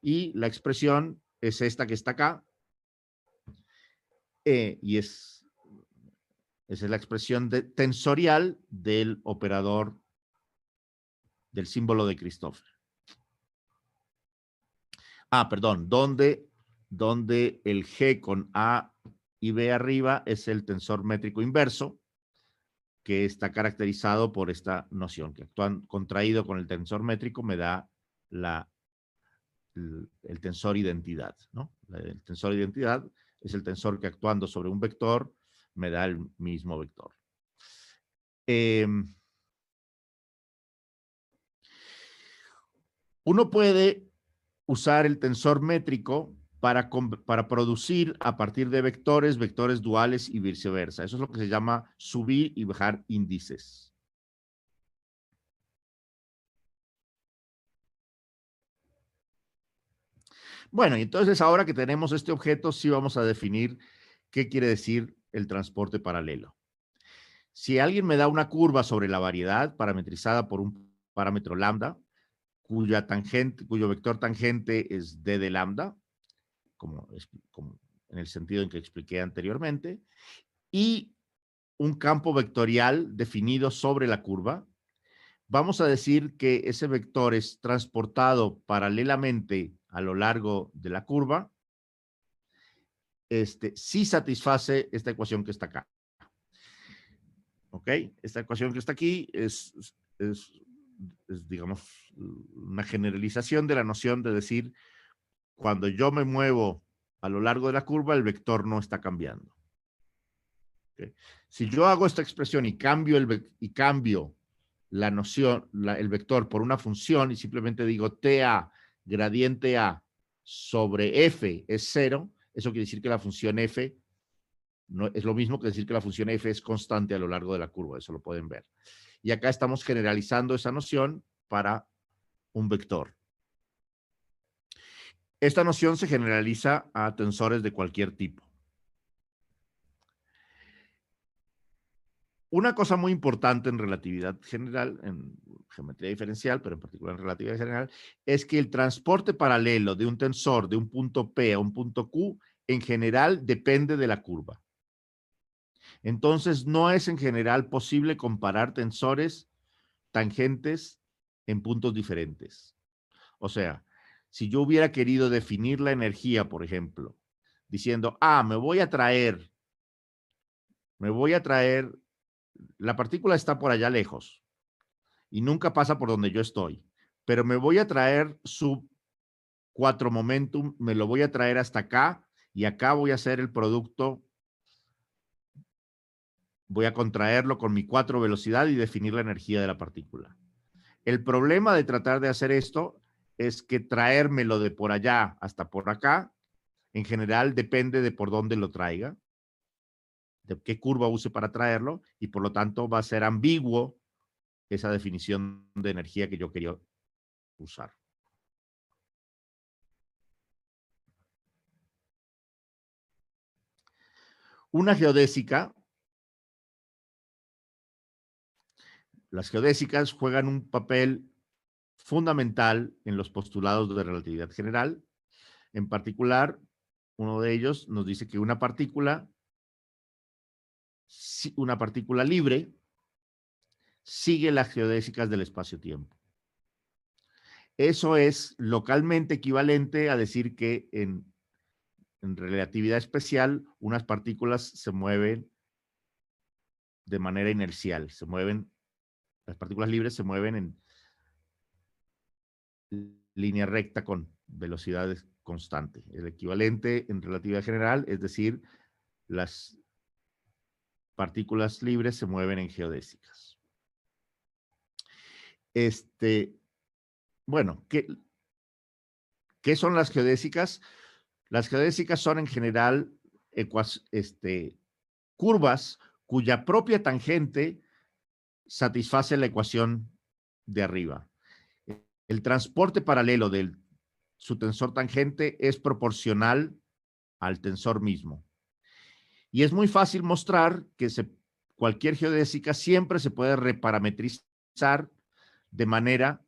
S1: Y la expresión es esta que está acá, y esa es la expresión tensorial del operador del símbolo de Christoffel. Perdón, donde el G con A y B arriba es el tensor métrico inverso, que está caracterizado por esta noción, que contraído con el tensor métrico me da el tensor identidad, ¿no? El tensor identidad es el tensor que actuando sobre un vector me da el mismo vector. Uno puede usar el tensor métrico para producir a partir de vectores duales y viceversa. Eso es lo que se llama subir y bajar índices. Bueno, y entonces ahora que tenemos este objeto, sí vamos a definir qué quiere decir el transporte paralelo. Si alguien me da una curva sobre la variedad parametrizada por un parámetro lambda, cuyo vector tangente es d de lambda, como en el sentido en que expliqué anteriormente, y un campo vectorial definido sobre la curva. Vamos a decir que ese vector es transportado paralelamente a lo largo de la curva, sí satisface esta ecuación que está acá. ¿Ok? Esta ecuación que está aquí es, digamos, una generalización de la noción de decir, cuando yo me muevo a lo largo de la curva, el vector no está cambiando. ¿Okay? Si yo hago esta expresión y cambio la noción, el vector por una función y simplemente digo TA gradiente A sobre F es 0, eso quiere decir que la función F no, es lo mismo que decir que la función F es constante a lo largo de la curva, eso lo pueden ver. Y acá estamos generalizando esa noción para un vector. Esta noción se generaliza a tensores de cualquier tipo. Una cosa muy importante en relatividad general, en geometría diferencial, pero en particular en relatividad general, es que el transporte paralelo de un tensor de un punto P a un punto Q en general depende de la curva. Entonces, no es en general posible comparar tensores tangentes en puntos diferentes. O sea, si yo hubiera querido definir la energía, por ejemplo, diciendo, me voy a traer, la partícula está por allá lejos y nunca pasa por donde yo estoy, pero me voy a traer su 4 momentum, me lo voy a traer hasta acá y acá voy a hacer el producto, voy a contraerlo con mi 4 velocidad y definir la energía de la partícula. El problema de tratar de hacer esto es que traérmelo de por allá hasta por acá, en general depende de por dónde lo traiga, de qué curva use para traerlo, y por lo tanto va a ser ambiguo esa definición de energía que yo quería usar. Una geodésica, las geodésicas juegan un papel fundamental en los postulados de relatividad general. En particular, uno de ellos nos dice que una partícula libre sigue las geodésicas del espacio-tiempo. Eso es localmente equivalente a decir que en relatividad especial unas partículas se mueven de manera inercial, las partículas libres se mueven en línea recta con velocidades constantes. El equivalente en relatividad general, es decir, las partículas libres se mueven en geodésicas. Bueno, ¿qué son las geodésicas? Las geodésicas son en general curvas cuya propia tangente satisface la ecuación de arriba. El transporte paralelo de su tensor tangente es proporcional al tensor mismo. Y es muy fácil mostrar que cualquier geodésica siempre se puede reparametrizar de manera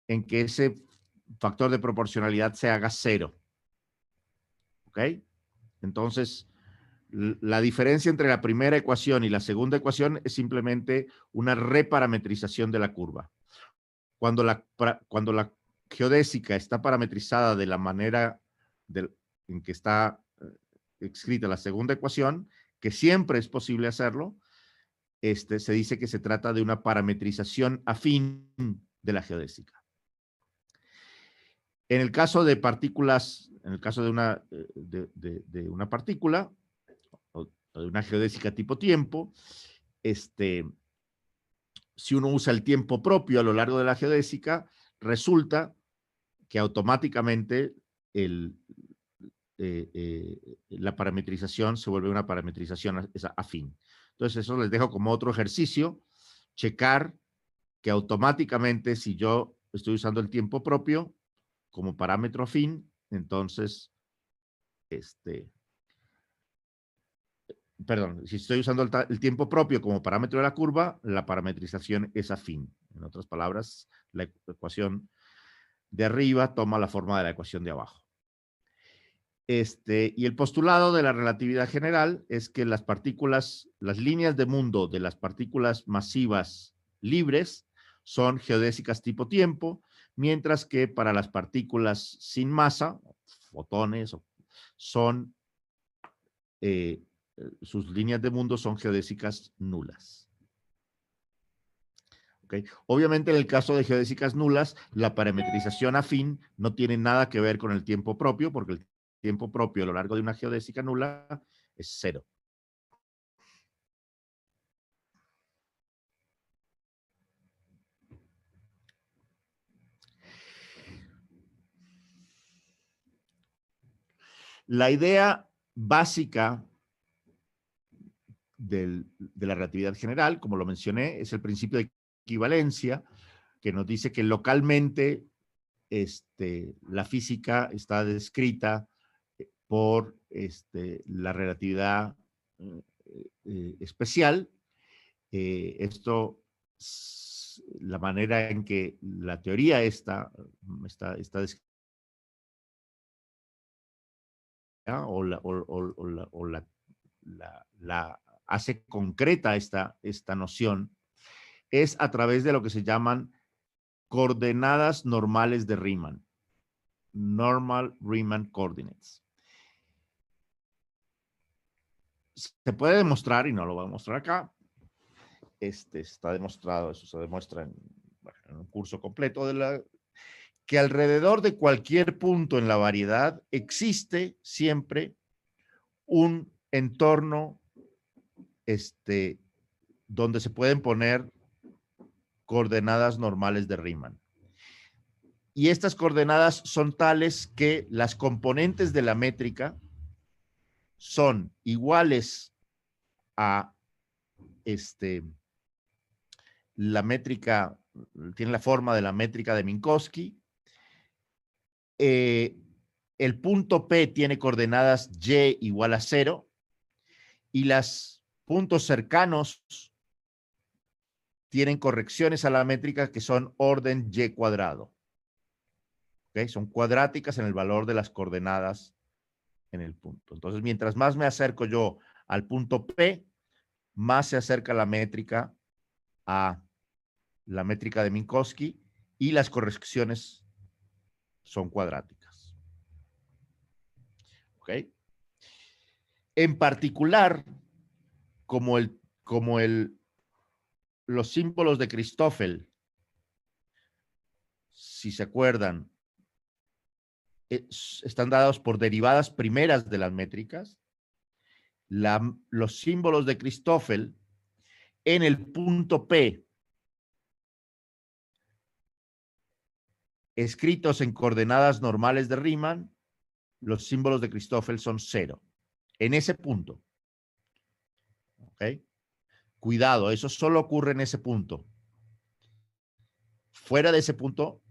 S1: en que ese factor de proporcionalidad se haga 0. ¿Ok? Entonces, la diferencia entre la primera ecuación y la segunda ecuación es simplemente una reparametrización de la curva. Cuando la geodésica está parametrizada de la manera en que está escrita la segunda ecuación, que siempre es posible hacerlo, se dice que se trata de una parametrización afín de la geodésica. En el caso de partículas, en el caso de una partícula, o de una geodésica tipo tiempo, si uno usa el tiempo propio a lo largo de la geodésica, resulta que automáticamente la parametrización se vuelve una parametrización afín. Entonces, eso les dejo como otro ejercicio, checar que automáticamente, si yo estoy usando el tiempo propio como parámetro afín, entonces, perdón, si estoy usando el tiempo propio como parámetro de la curva, la parametrización es afín. En otras palabras, la ecuación de arriba toma la forma de la ecuación de abajo. Y el postulado de la relatividad general es que las partículas, las líneas de mundo de las partículas masivas libres son geodésicas tipo tiempo, mientras que para las partículas sin masa, fotones, son, sus líneas de mundo son geodésicas nulas. ¿Okay? Obviamente, en el caso de geodésicas nulas, la parametrización afín no tiene nada que ver con el tiempo propio, porque el tiempo propio a lo largo de una geodésica nula es 0. La idea básica de la relatividad general, como lo mencioné, es el principio de equivalencia, que nos dice que localmente la física está descrita por la relatividad especial. La manera en que la teoría está descrita, o la hace concreta esta noción, es a través de lo que se llaman coordenadas normales de Riemann. Normal Riemann coordinates. Se puede demostrar, y no lo voy a mostrar acá, está demostrado, eso se demuestra en un curso completo que alrededor de cualquier punto en la variedad existe siempre un entorno donde se pueden poner coordenadas normales de Riemann. Y estas coordenadas son tales que las componentes de la métrica son iguales a la métrica, tiene la forma de la métrica de Minkowski. El punto P tiene coordenadas y igual a 0 y los puntos cercanos tienen correcciones a la métrica que son orden y cuadrado. ¿Okay? Son cuadráticas en el valor de las coordenadas en el punto. Entonces, mientras más me acerco yo al punto P, más se acerca la métrica a la métrica de Minkowski y las correcciones son cuadráticas. ¿Ok? En particular, como los símbolos de Christoffel, si se acuerdan, están dados por derivadas primeras de las métricas, los símbolos de Christoffel en el punto P, escritos en coordenadas normales de Riemann, los símbolos de Christoffel son 0. En ese punto. ¿Ok? Cuidado, eso solo ocurre en ese punto. Fuera de ese punto,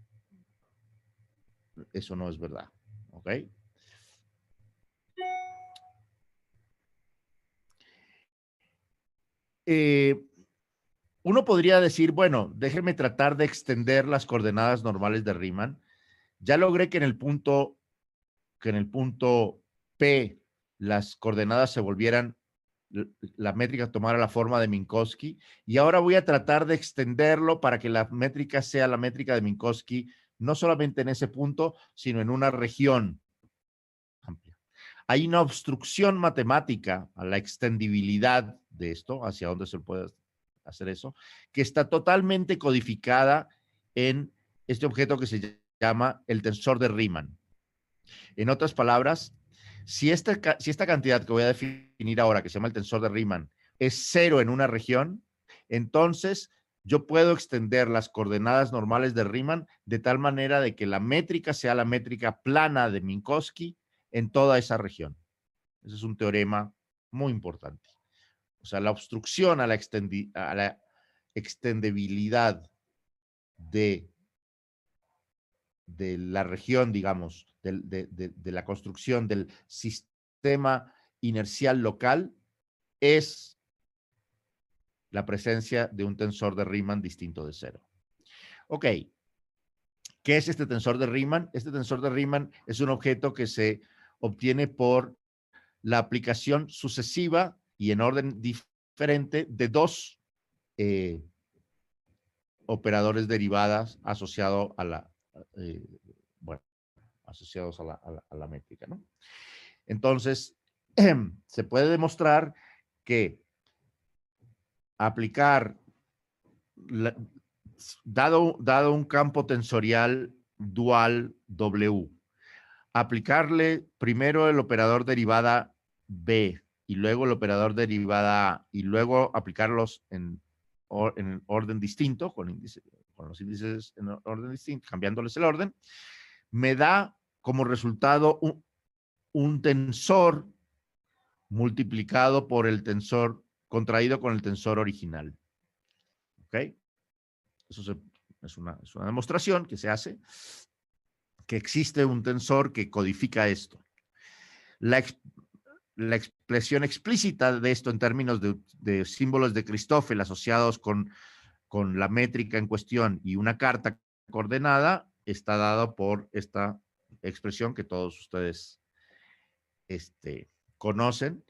S1: eso no es verdad. ¿Ok? Uno podría decir, bueno, déjenme tratar de extender las coordenadas normales de Riemann. Ya logré que en el punto P las coordenadas se volvieran, la métrica tomara la forma de Minkowski, y ahora voy a tratar de extenderlo para que la métrica sea la métrica de Minkowski, no solamente en ese punto, sino en una región amplia. Hay una obstrucción matemática a la extendibilidad de esto, hacia dónde se puede hacer eso, que está totalmente codificada en este objeto que se llama el tensor de Riemann. En otras palabras, si esta cantidad que voy a definir ahora, que se llama el tensor de Riemann, es 0 en una región, entonces yo puedo extender las coordenadas normales de Riemann de tal manera de que la métrica sea la métrica plana de Minkowski en toda esa región. Ese es un teorema muy importante. O sea, la obstrucción a la extendibilidad de la región, digamos, de la construcción del sistema inercial local es la presencia de un tensor de Riemann distinto de 0. Ok. ¿Qué es este tensor de Riemann? Este tensor de Riemann es un objeto que se obtiene por la aplicación sucesiva y en orden diferente de dos operadores derivadas asociados a la, bueno, asociados a la métrica, ¿no? Entonces, se puede demostrar que aplicar, dado un campo tensorial dual W, aplicarle primero el operador derivada B y luego el operador derivada A y luego aplicarlos en orden distinto, con los índices en orden distinto, cambiándoles el orden, me da como resultado un tensor multiplicado por el tensor, contraído con el tensor original. ¿Ok? Eso es una demostración que se hace, que existe un tensor que codifica esto. La expresión explícita de esto en términos de símbolos de Christoffel asociados con la métrica en cuestión y una carta coordenada está dado por esta expresión que todos ustedes conocen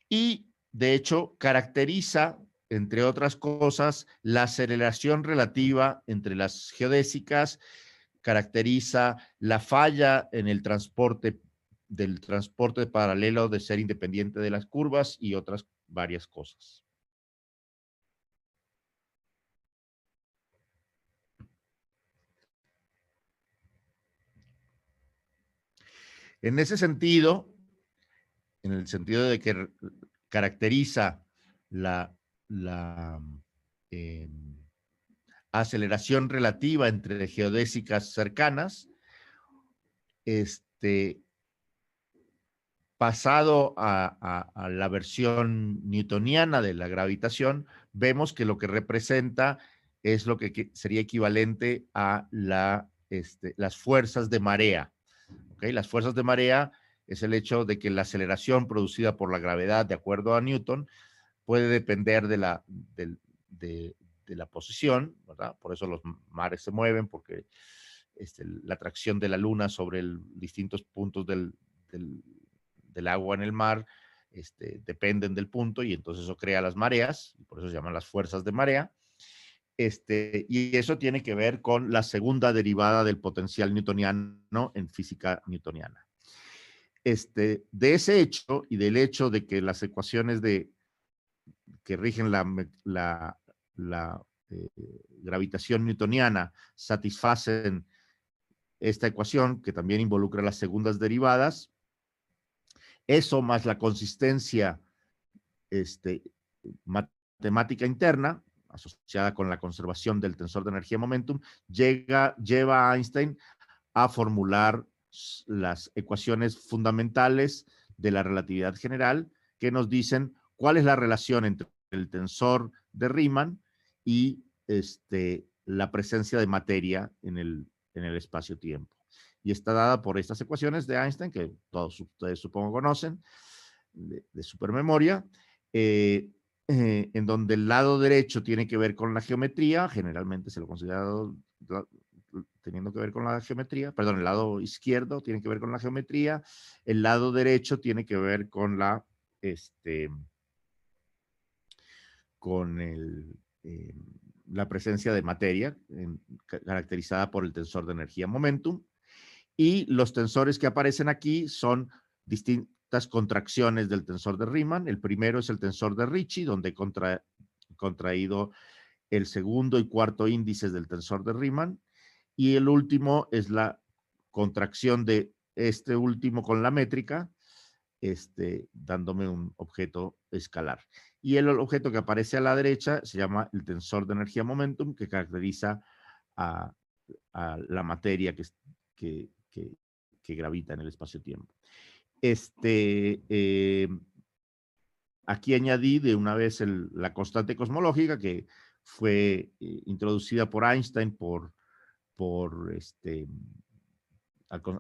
S1: y de hecho caracteriza, entre otras cosas, la aceleración relativa entre las geodésicas, caracteriza la falla en el transporte del transporte paralelo de ser independiente de las curvas y otras varias cosas. En ese sentido, en el sentido de que caracteriza la eh, aceleración relativa entre geodésicas cercanas, pasado a la versión newtoniana de la gravitación, vemos que lo que representa es lo que sería equivalente a las fuerzas de marea. ¿Okay? Las fuerzas de marea es el hecho de que la aceleración producida por la gravedad, de acuerdo a Newton, puede depender de la posición, ¿verdad? Por eso los mares se mueven, porque la atracción de la luna sobre distintos puntos del agua en el mar dependen del punto y entonces eso crea las mareas, y por eso se llaman las fuerzas de marea. Y eso tiene que ver con la segunda derivada del potencial newtoniano en física newtoniana. De ese hecho y del hecho de que las ecuaciones que rigen la gravitación newtoniana satisfacen esta ecuación, que también involucra las segundas derivadas, eso más la consistencia matemática interna, asociada con la conservación del tensor de energía momentum, lleva a Einstein a formular las ecuaciones fundamentales de la relatividad general que nos dicen cuál es la relación entre el tensor de Riemann y la presencia de materia en el espacio-tiempo. Y está dada por estas ecuaciones de Einstein, que todos ustedes supongo conocen, de supermemoria, en donde el lado derecho tiene que ver con la geometría, generalmente se lo considera teniendo que ver con la geometría, perdón, el lado izquierdo tiene que ver con la geometría, el lado derecho tiene que ver con la, la presencia de materia, caracterizada por el tensor de energía momentum, y los tensores que aparecen aquí son distintas contracciones del tensor de Riemann. El primero es el tensor de Ricci, donde he contraído el segundo y cuarto índices del tensor de Riemann, y el último es la contracción de este último con la métrica, dándome un objeto escalar. Y el objeto que aparece a la derecha se llama el tensor de energía momentum, que caracteriza a la materia que gravita en el espacio-tiempo. Aquí añadí de una vez la constante cosmológica que fue introducida por Einstein por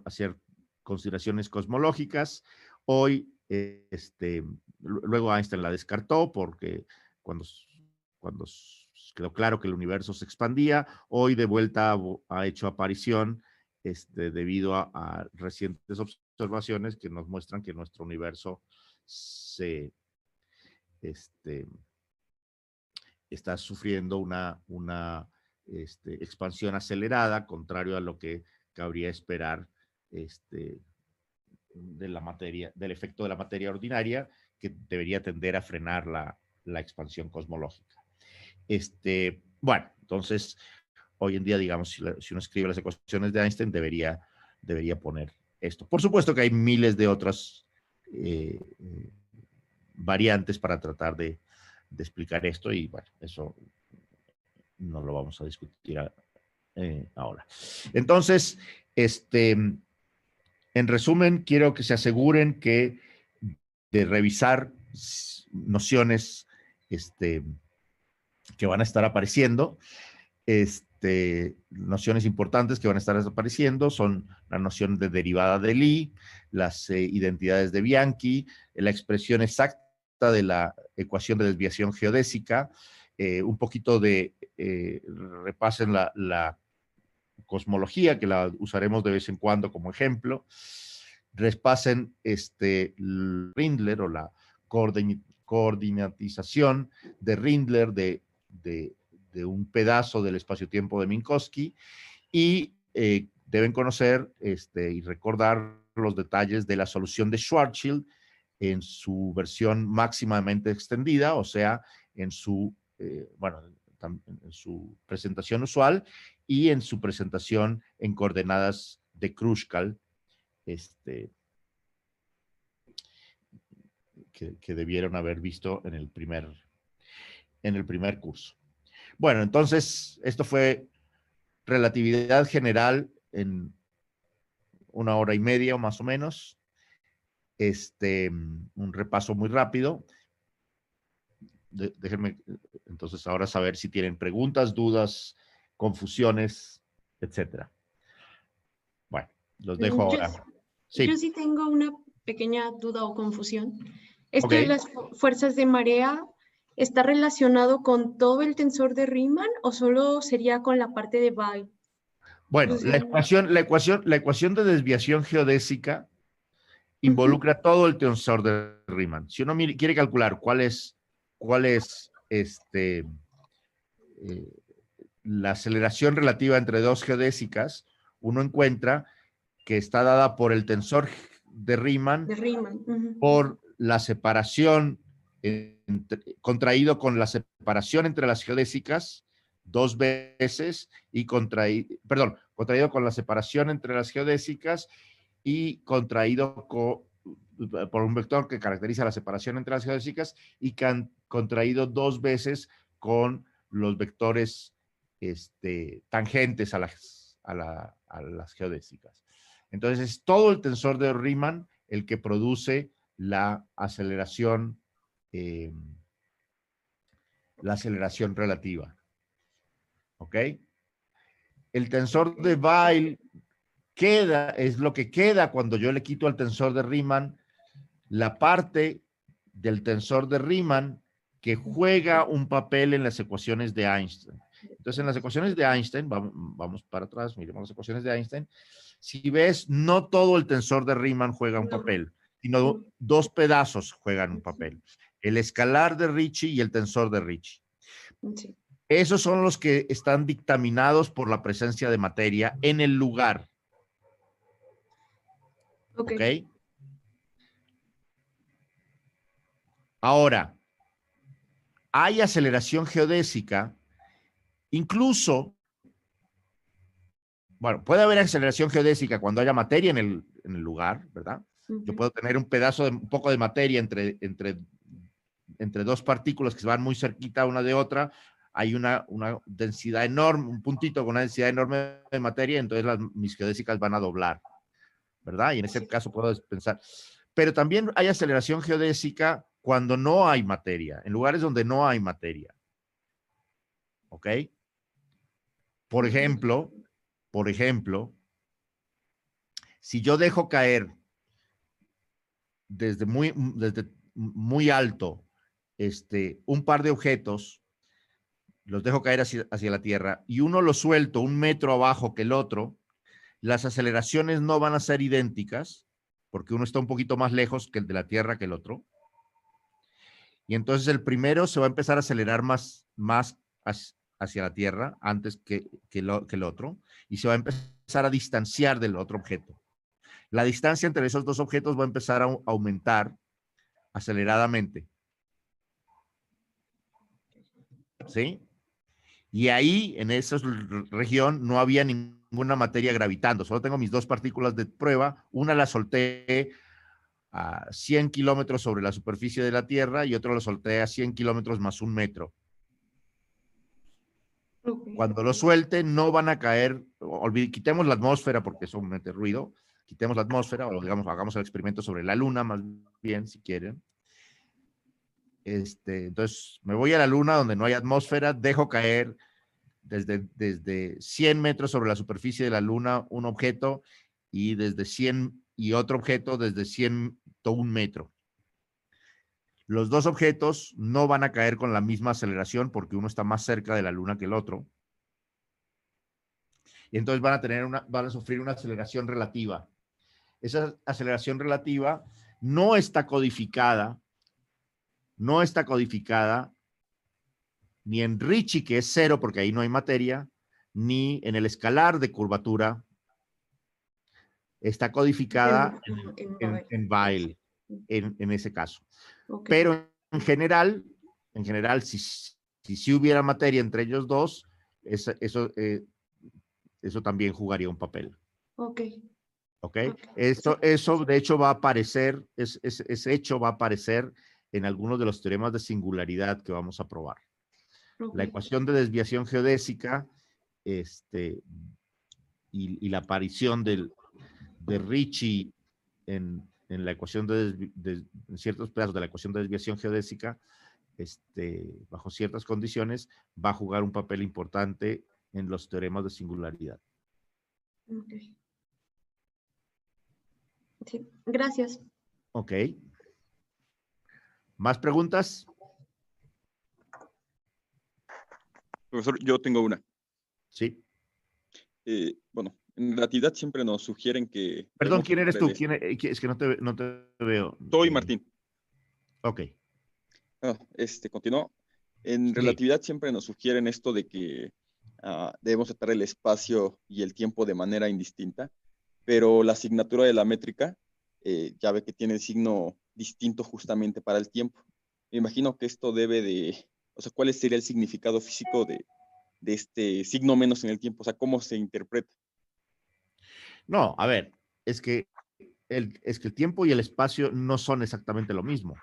S1: hacer consideraciones cosmológicas. Hoy, luego Einstein la descartó porque cuando cuando quedó claro que el universo se expandía, hoy de vuelta ha hecho aparición debido a recientes observaciones que nos muestran que nuestro universo se está sufriendo una expansión acelerada, contrario a lo que cabría esperar de la materia, del efecto de la materia ordinaria, que debería tender a frenar la expansión cosmológica. Bueno, entonces, hoy en día, digamos, si uno escribe las ecuaciones de Einstein, debería poner esto. Por supuesto que hay miles de otras variantes para tratar de explicar esto y, bueno, eso no lo vamos a discutir ahora. Entonces, en resumen, quiero que se aseguren que de revisar nociones que van a estar apareciendo, nociones importantes que van a estar apareciendo son la noción de derivada de Lie, las identidades de Bianchi, la expresión exacta de la ecuación de desviación geodésica, un poquito de repasen la cosmología, que la usaremos de vez en cuando como ejemplo, repasen Rindler o la coordinatización de Rindler de un pedazo del espacio-tiempo de Minkowski y deben conocer y recordar los detalles de la solución de Schwarzschild en su versión máximamente extendida, o sea, en su, en su presentación usual y en su presentación en coordenadas de Kruskal, que debieron haber visto en el primer curso. Bueno, entonces, esto fue relatividad general en 1 hora y media o más o menos. Un repaso muy rápido. Déjenme entonces ahora saber si tienen preguntas, dudas, confusiones, etcétera. Bueno, los dejo ahora.
S3: Yo sí tengo una pequeña duda o confusión. ¿Esto
S1: Okay.
S3: de las fuerzas de marea está relacionado con todo el tensor de Riemann o solo sería con la parte de Weyl?
S1: Bueno, la ecuación de desviación geodésica involucra todo el tensor de Riemann. Si uno quiere calcular cuál es la aceleración relativa entre dos geodésicas, uno encuentra que está dada por el tensor de Riemann, por la separación contraído con la separación entre las geodésicas 2 veces y contraído con la separación entre las geodésicas y contraído por un vector que caracteriza la separación entre las geodésicas y contraído 2 veces con los vectores tangentes a las geodésicas. Entonces, es todo el tensor de Riemann el que produce la aceleración relativa. ¿Ok? El tensor de Weyl es lo que queda cuando yo le quito al tensor de Riemann la parte del tensor de Riemann que juega un papel en las ecuaciones de Einstein. Entonces, en las ecuaciones de Einstein, vamos para atrás, miremos las ecuaciones de Einstein. Si ves, no todo el tensor de Riemann juega un papel, sino 2 pedazos juegan un papel. El escalar de Ricci y el tensor de Ricci. Sí. Esos son los que están dictaminados por la presencia de materia en el lugar. ¿Ok? Ahora, hay aceleración geodésica, incluso, bueno, puede haber aceleración geodésica cuando haya materia en el lugar, ¿verdad? Yo puedo tener un poco de materia entre 2 partículas que se van muy cerquita una de otra, hay una densidad enorme, un puntito con una densidad enorme de materia, entonces mis geodésicas van a doblar, ¿verdad? Y en ese caso puedo pensar. Pero también hay aceleración geodésica cuando no hay materia, en lugares donde no hay materia. ¿Ok? Por ejemplo, si yo dejo caer desde muy alto un par de objetos los dejo caer hacia la Tierra, y uno lo suelto 1 metro abajo que el otro, las aceleraciones no van a ser idénticas, porque uno está un poquito más lejos que el de la Tierra que el otro. Y entonces el primero se va a empezar a acelerar más hacia la Tierra antes que el otro, y se va a empezar a distanciar del otro objeto. La distancia entre esos dos objetos va a empezar a aumentar aceleradamente. ¿Sí? Y ahí, en esa región, no había ninguna materia gravitando. Solo tengo mis 2 partículas de prueba. Una la solté a 100 kilómetros sobre la superficie de la Tierra y otro lo solté a 100 kilómetros más 1 metro.
S3: Ok.
S1: Cuando lo suelte, no van a caer. Quitemos la atmósfera porque eso mete ruido. Quitemos la atmósfera, o digamos, hagamos el experimento sobre la Luna, más bien, si quieren. Entonces, me voy a la Luna donde no hay atmósfera, dejo caer desde 100 metros sobre la superficie de la Luna un objeto, y desde 100 y otro objeto desde 101 metro. Los 2 objetos no van a caer con la misma aceleración porque uno está más cerca de la Luna que el otro. Y entonces van a sufrir una aceleración relativa. Esa aceleración relativa no está codificada ni en Ricci, que es 0 porque ahí no hay materia, ni en el escalar de curvatura. Está codificada en Weyl, en ese caso.
S3: Okay.
S1: Pero en general, si hubiera materia entre ellos dos, eso también jugaría un papel.
S3: Ok.
S1: ¿Ok? Eso de hecho va a aparecer, ese hecho va a aparecer en algunos de los teoremas de singularidad que vamos a probar.
S3: Okay.
S1: La ecuación de desviación geodésica, y la aparición de Ricci en la ecuación en ciertos pedazos de la ecuación de desviación geodésica, bajo ciertas condiciones, va a jugar un papel importante en los teoremas de singularidad.
S3: Okay. Sí, gracias.
S1: Ok. ¿Más preguntas?
S4: Profesor, yo tengo una.
S1: Sí.
S4: Bueno, en relatividad siempre nos sugieren que...
S1: Perdón, ¿quién eres tú? Es que no te veo.
S4: Soy Martín.
S1: Ok.
S4: Continúo. En relatividad siempre nos sugieren esto de que debemos tratar el espacio y el tiempo de manera indistinta, pero la asignatura de la métrica ya ve que tiene signo distinto justamente para el tiempo. Me imagino que esto debe de... O sea, ¿cuál sería el significado físico de este signo menos en el tiempo? O sea, ¿cómo se interpreta?
S1: No, a ver, es que el tiempo y el espacio no son exactamente lo mismo.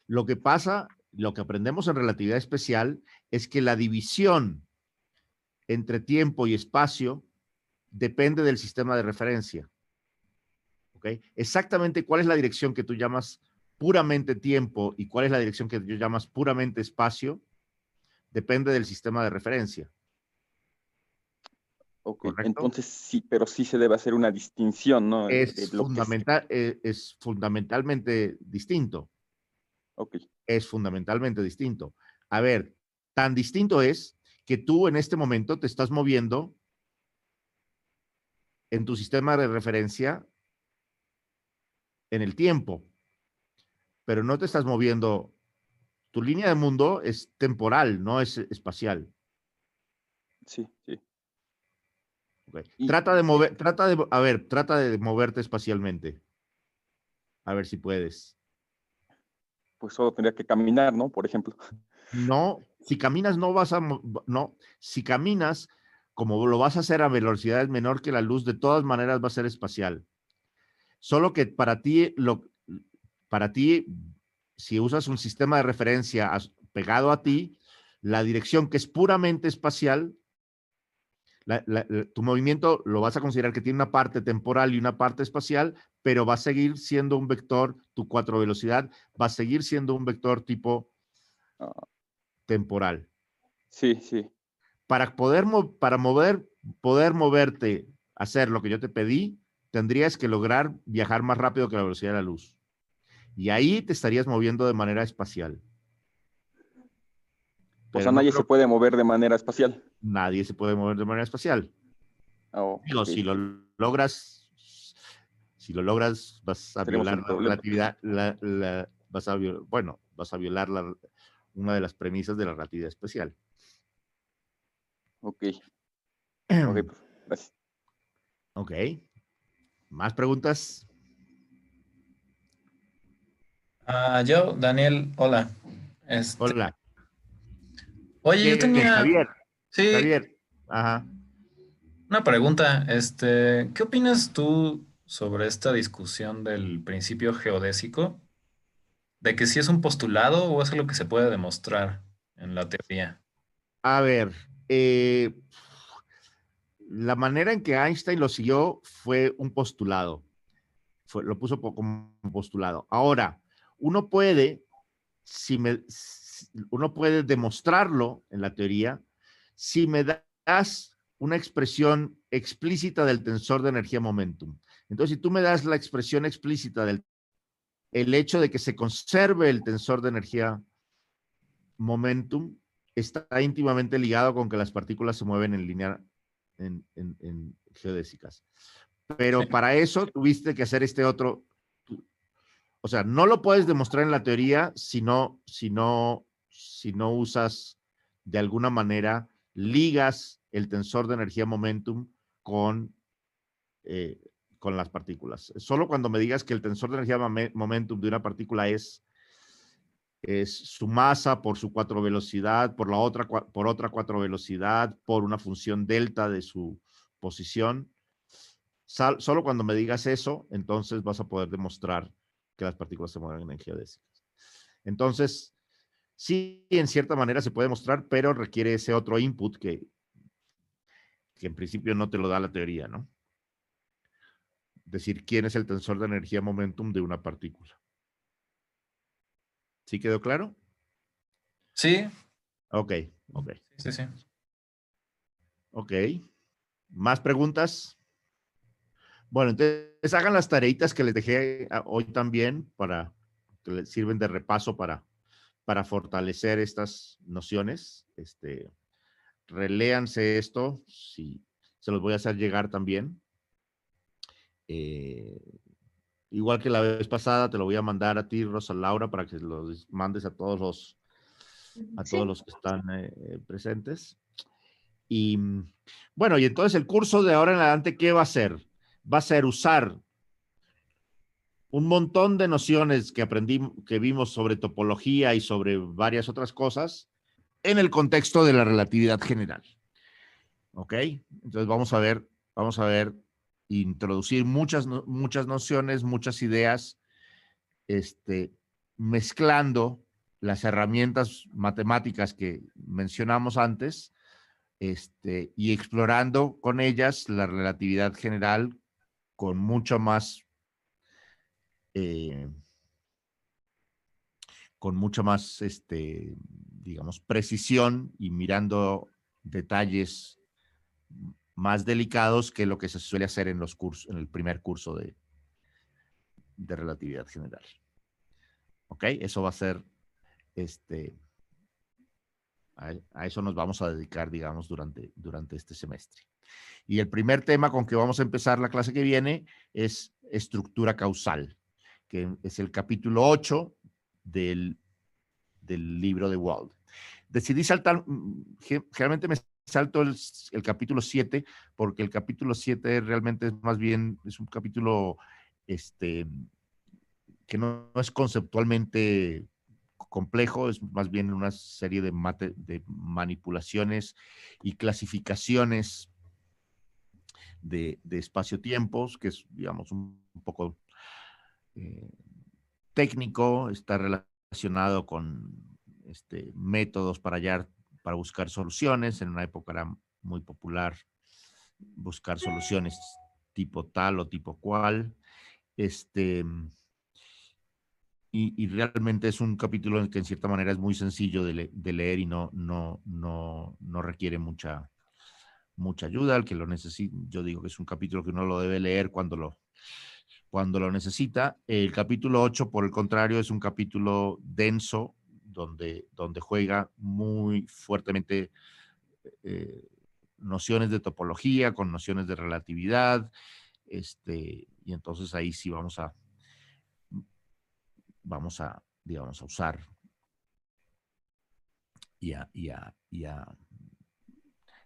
S1: Lo que pasa, lo que aprendemos en relatividad especial es que la división entre tiempo y espacio depende del sistema de referencia. ¿Ok? Exactamente cuál es la dirección que tú llamas puramente tiempo y cuál es la dirección que tú llamas puramente espacio, depende del sistema de referencia.
S4: Ok,
S1: ¿Correcto?
S4: entonces sí, pero sí se debe hacer una distinción, ¿no?
S1: Es fundamentalmente distinto.
S4: Ok.
S1: Es fundamentalmente distinto. A ver, tan distinto es que tú en este momento te estás moviendo en tu sistema de referencia en el tiempo, pero no te estás moviendo. Tu línea de mundo es temporal, no es espacial.
S4: Sí, sí.
S1: Okay.
S4: Y,
S1: Trata de moverte espacialmente. A ver si puedes.
S4: pues solo tendría que caminar, ¿no? Por ejemplo.
S1: No, si caminas no vas a, no, si caminas como lo vas a hacer a velocidades menor que la luz, de todas maneras va a ser espacial. Solo que para ti, si usas un sistema de referencia pegado a ti, la dirección que es puramente espacial, tu movimiento lo vas a considerar que tiene una parte temporal y una parte espacial, pero va a seguir siendo un vector, tu 4 velocidad va a seguir siendo un vector tipo temporal.
S4: Sí, sí.
S1: Para poder moverte, hacer lo que yo te pedí, tendrías que lograr viajar más rápido que la velocidad de la luz. Y ahí te estarías moviendo de manera espacial.
S4: O sea, nadie se puede mover de manera espacial.
S1: Nadie se puede mover de manera espacial. Digo,
S4: Ok.
S1: si lo logras, vas a
S4: Tenemos
S1: violar
S4: un
S1: la
S4: problema.
S1: relatividad, vas a violar una de las premisas de la relatividad especial.
S4: Ok. Ok, profe. Gracias.
S1: Ok. ¿Más preguntas?
S5: Yo, Daniel, hola.
S1: Hola.
S5: Oye, yo tenía,
S1: Javier.
S5: sí,
S1: Javier. Ajá.
S5: una pregunta. ¿Qué opinas tú sobre esta discusión del principio geodésico? ¿De que si es un postulado o es algo que se puede demostrar en la teoría?
S1: A ver, la manera en que Einstein lo siguió fue un postulado. Lo puso como postulado. Ahora, uno puede, uno puede demostrarlo en la teoría si me das una expresión explícita del tensor de energía momentum. Entonces, si tú me das la expresión explícita del el hecho de que se conserve el tensor de energía momentum está íntimamente ligado con que las partículas se mueven en línea en geodésicas.
S5: Sí.
S1: Pero para eso tuviste que hacer este otro. O sea, no lo puedes demostrar en la teoría si no usas de alguna manera, ligas el tensor de energía momentum con, eh, con las partículas. Solo cuando me digas que el tensor de energía momentum de una partícula es su masa por su 4 velocidad, por otra 4 velocidad, por una función delta de su posición. Solo cuando me digas eso, entonces vas a poder demostrar que las partículas se mueven en geodésicas. Entonces, sí, en cierta manera se puede mostrar, pero requiere ese otro input que en principio no te lo da la teoría, ¿no? Decir quién es el tensor de energía momentum de una partícula. ¿Sí quedó claro?
S5: Sí,
S1: Ok, ok.
S5: sí, sí.
S1: Ok. ¿Más preguntas? Bueno, entonces hagan las tareitas que les dejé hoy también que les sirven de repaso para fortalecer estas nociones. Reléanse esto, si se los voy a hacer llegar también. Igual que la vez pasada, te lo voy a mandar a ti, Rosa Laura, para que los mandes a todos los que están presentes. Y bueno, y entonces el curso de ahora en adelante, ¿qué va a ser? Va a ser usar un montón de nociones que vimos sobre topología y sobre varias otras cosas en el contexto de la relatividad general. ¿Ok? Entonces vamos a ver, introducir muchas nociones, muchas ideas, mezclando las herramientas matemáticas que mencionamos antes, y explorando con ellas la relatividad general con mucho más, digamos, precisión y mirando detalles más delicados que lo que se suele hacer en en el primer curso de relatividad general. ¿Ok? Eso va a ser, a eso nos vamos a dedicar, digamos, durante este semestre. Y el primer tema con que vamos a empezar la clase que viene es estructura causal, que es el capítulo 8 del libro de Wald. Decidí saltar, generalmente me salto el capítulo 7, porque el capítulo 7 realmente es más bien, es un capítulo que no es conceptualmente complejo, es más bien una serie de manipulaciones y clasificaciones de espacio-tiempos, que es, digamos, un poco técnico, está relacionado con métodos para buscar soluciones. En una época era muy popular buscar soluciones tipo tal o tipo cual. Y realmente es un capítulo en que en cierta manera es muy sencillo de leer y no requiere mucha ayuda. Al que lo necesite, yo digo que es un capítulo que uno lo debe leer cuando lo necesita. El capítulo 8, por el contrario, es un capítulo denso, donde juega muy fuertemente nociones de topología con nociones de relatividad, y entonces ahí sí vamos a, digamos, a usar y a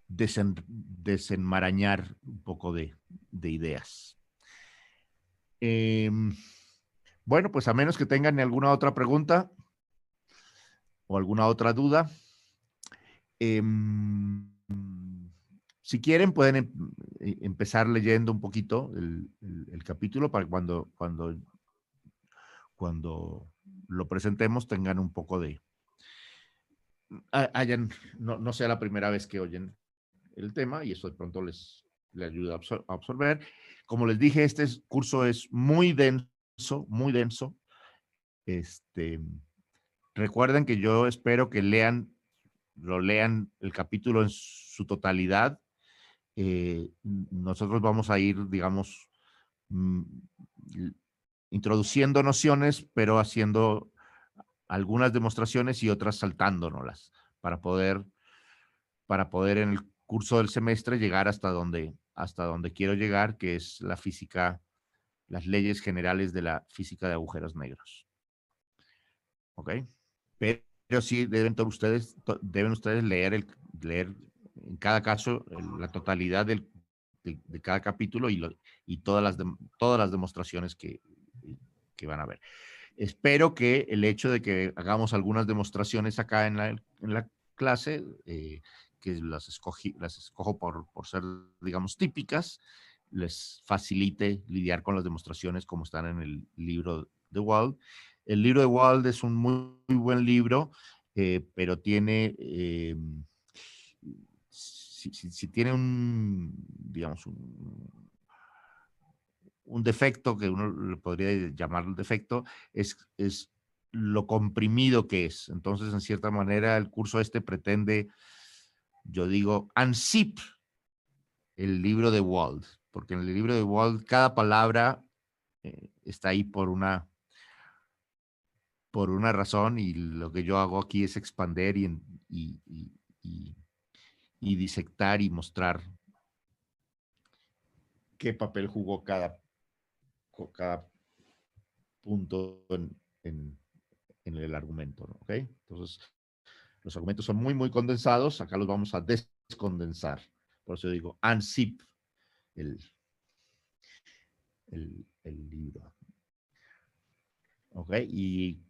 S1: desenmarañar un poco de ideas. Bueno, pues a menos que tengan alguna otra pregunta o alguna otra duda, si quieren pueden empezar leyendo un poquito el capítulo para cuando lo presentemos tengan un poco de... no sea la primera vez que oyen el tema y eso de pronto les ayuda a absorber. Como les dije, este curso es muy denso, muy denso. Recuerden que yo espero que lo lean el capítulo en su totalidad. Nosotros vamos a ir, digamos, introduciendo nociones, pero haciendo algunas demostraciones y otras saltándonoslas para poder en el curso del semestre llegar hasta donde quiero llegar, que es la física, las leyes generales de la física de agujeros negros. ¿Ok? Pero sí deben ustedes leer en cada caso la totalidad de cada capítulo y todas las demostraciones que van a ver. Espero que el hecho de que hagamos algunas demostraciones acá en la clase, que las escojo por ser, digamos, típicas, les facilite lidiar con las demostraciones como están en el libro de Wald. El libro de Wald es un muy, muy buen libro, pero tiene, si tiene digamos, un defecto que uno le podría llamar defecto, es lo comprimido que es. Entonces, en cierta manera, el curso pretende, yo digo, unzip el libro de Wald, porque en el libro de Wald cada palabra está ahí por una razón y lo que yo hago aquí es expander y disectar y mostrar qué papel jugó cada punto en el argumento, ¿no? ¿Ok? Entonces, los argumentos son muy, muy condensados. Acá los vamos a descondensar. Por eso digo, unzip el libro. ¿Ok? Y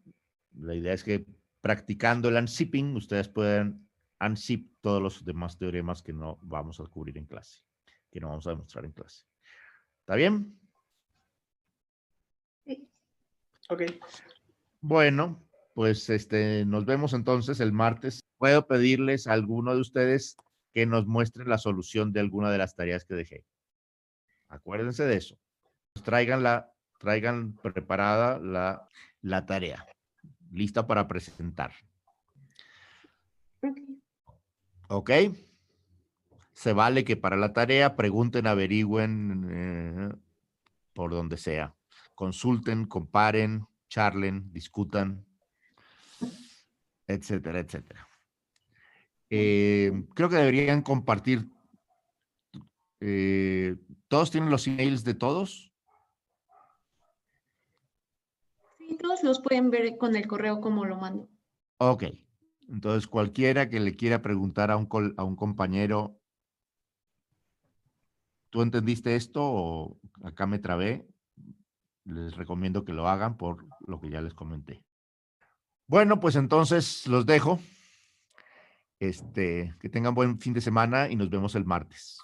S1: la idea es que practicando el unzipping, ustedes pueden unzip todos los demás teoremas que no vamos a cubrir en clase, que no vamos a demostrar en clase. ¿Está bien?
S3: Sí.
S2: Ok.
S1: Bueno, pues nos vemos entonces el martes. Puedo pedirles a alguno de ustedes que nos muestren la solución de alguna de las tareas que dejé. Acuérdense de eso. Traigan preparada la tarea, lista para presentar. ¿Ok? Se vale que para la tarea pregunten, averigüen por donde sea. Consulten, comparen, charlen, discutan, etcétera, etcétera. Creo que deberían compartir. ¿Todos tienen los emails de todos?
S3: Sí, todos los pueden ver con el correo como lo mando.
S1: Ok. Entonces, cualquiera que le quiera preguntar a un compañero, ¿tú entendiste esto o acá me trabé? Les recomiendo que lo hagan por lo que ya les comenté. Bueno, pues entonces los dejo. Que tengan buen fin de semana y nos vemos el martes.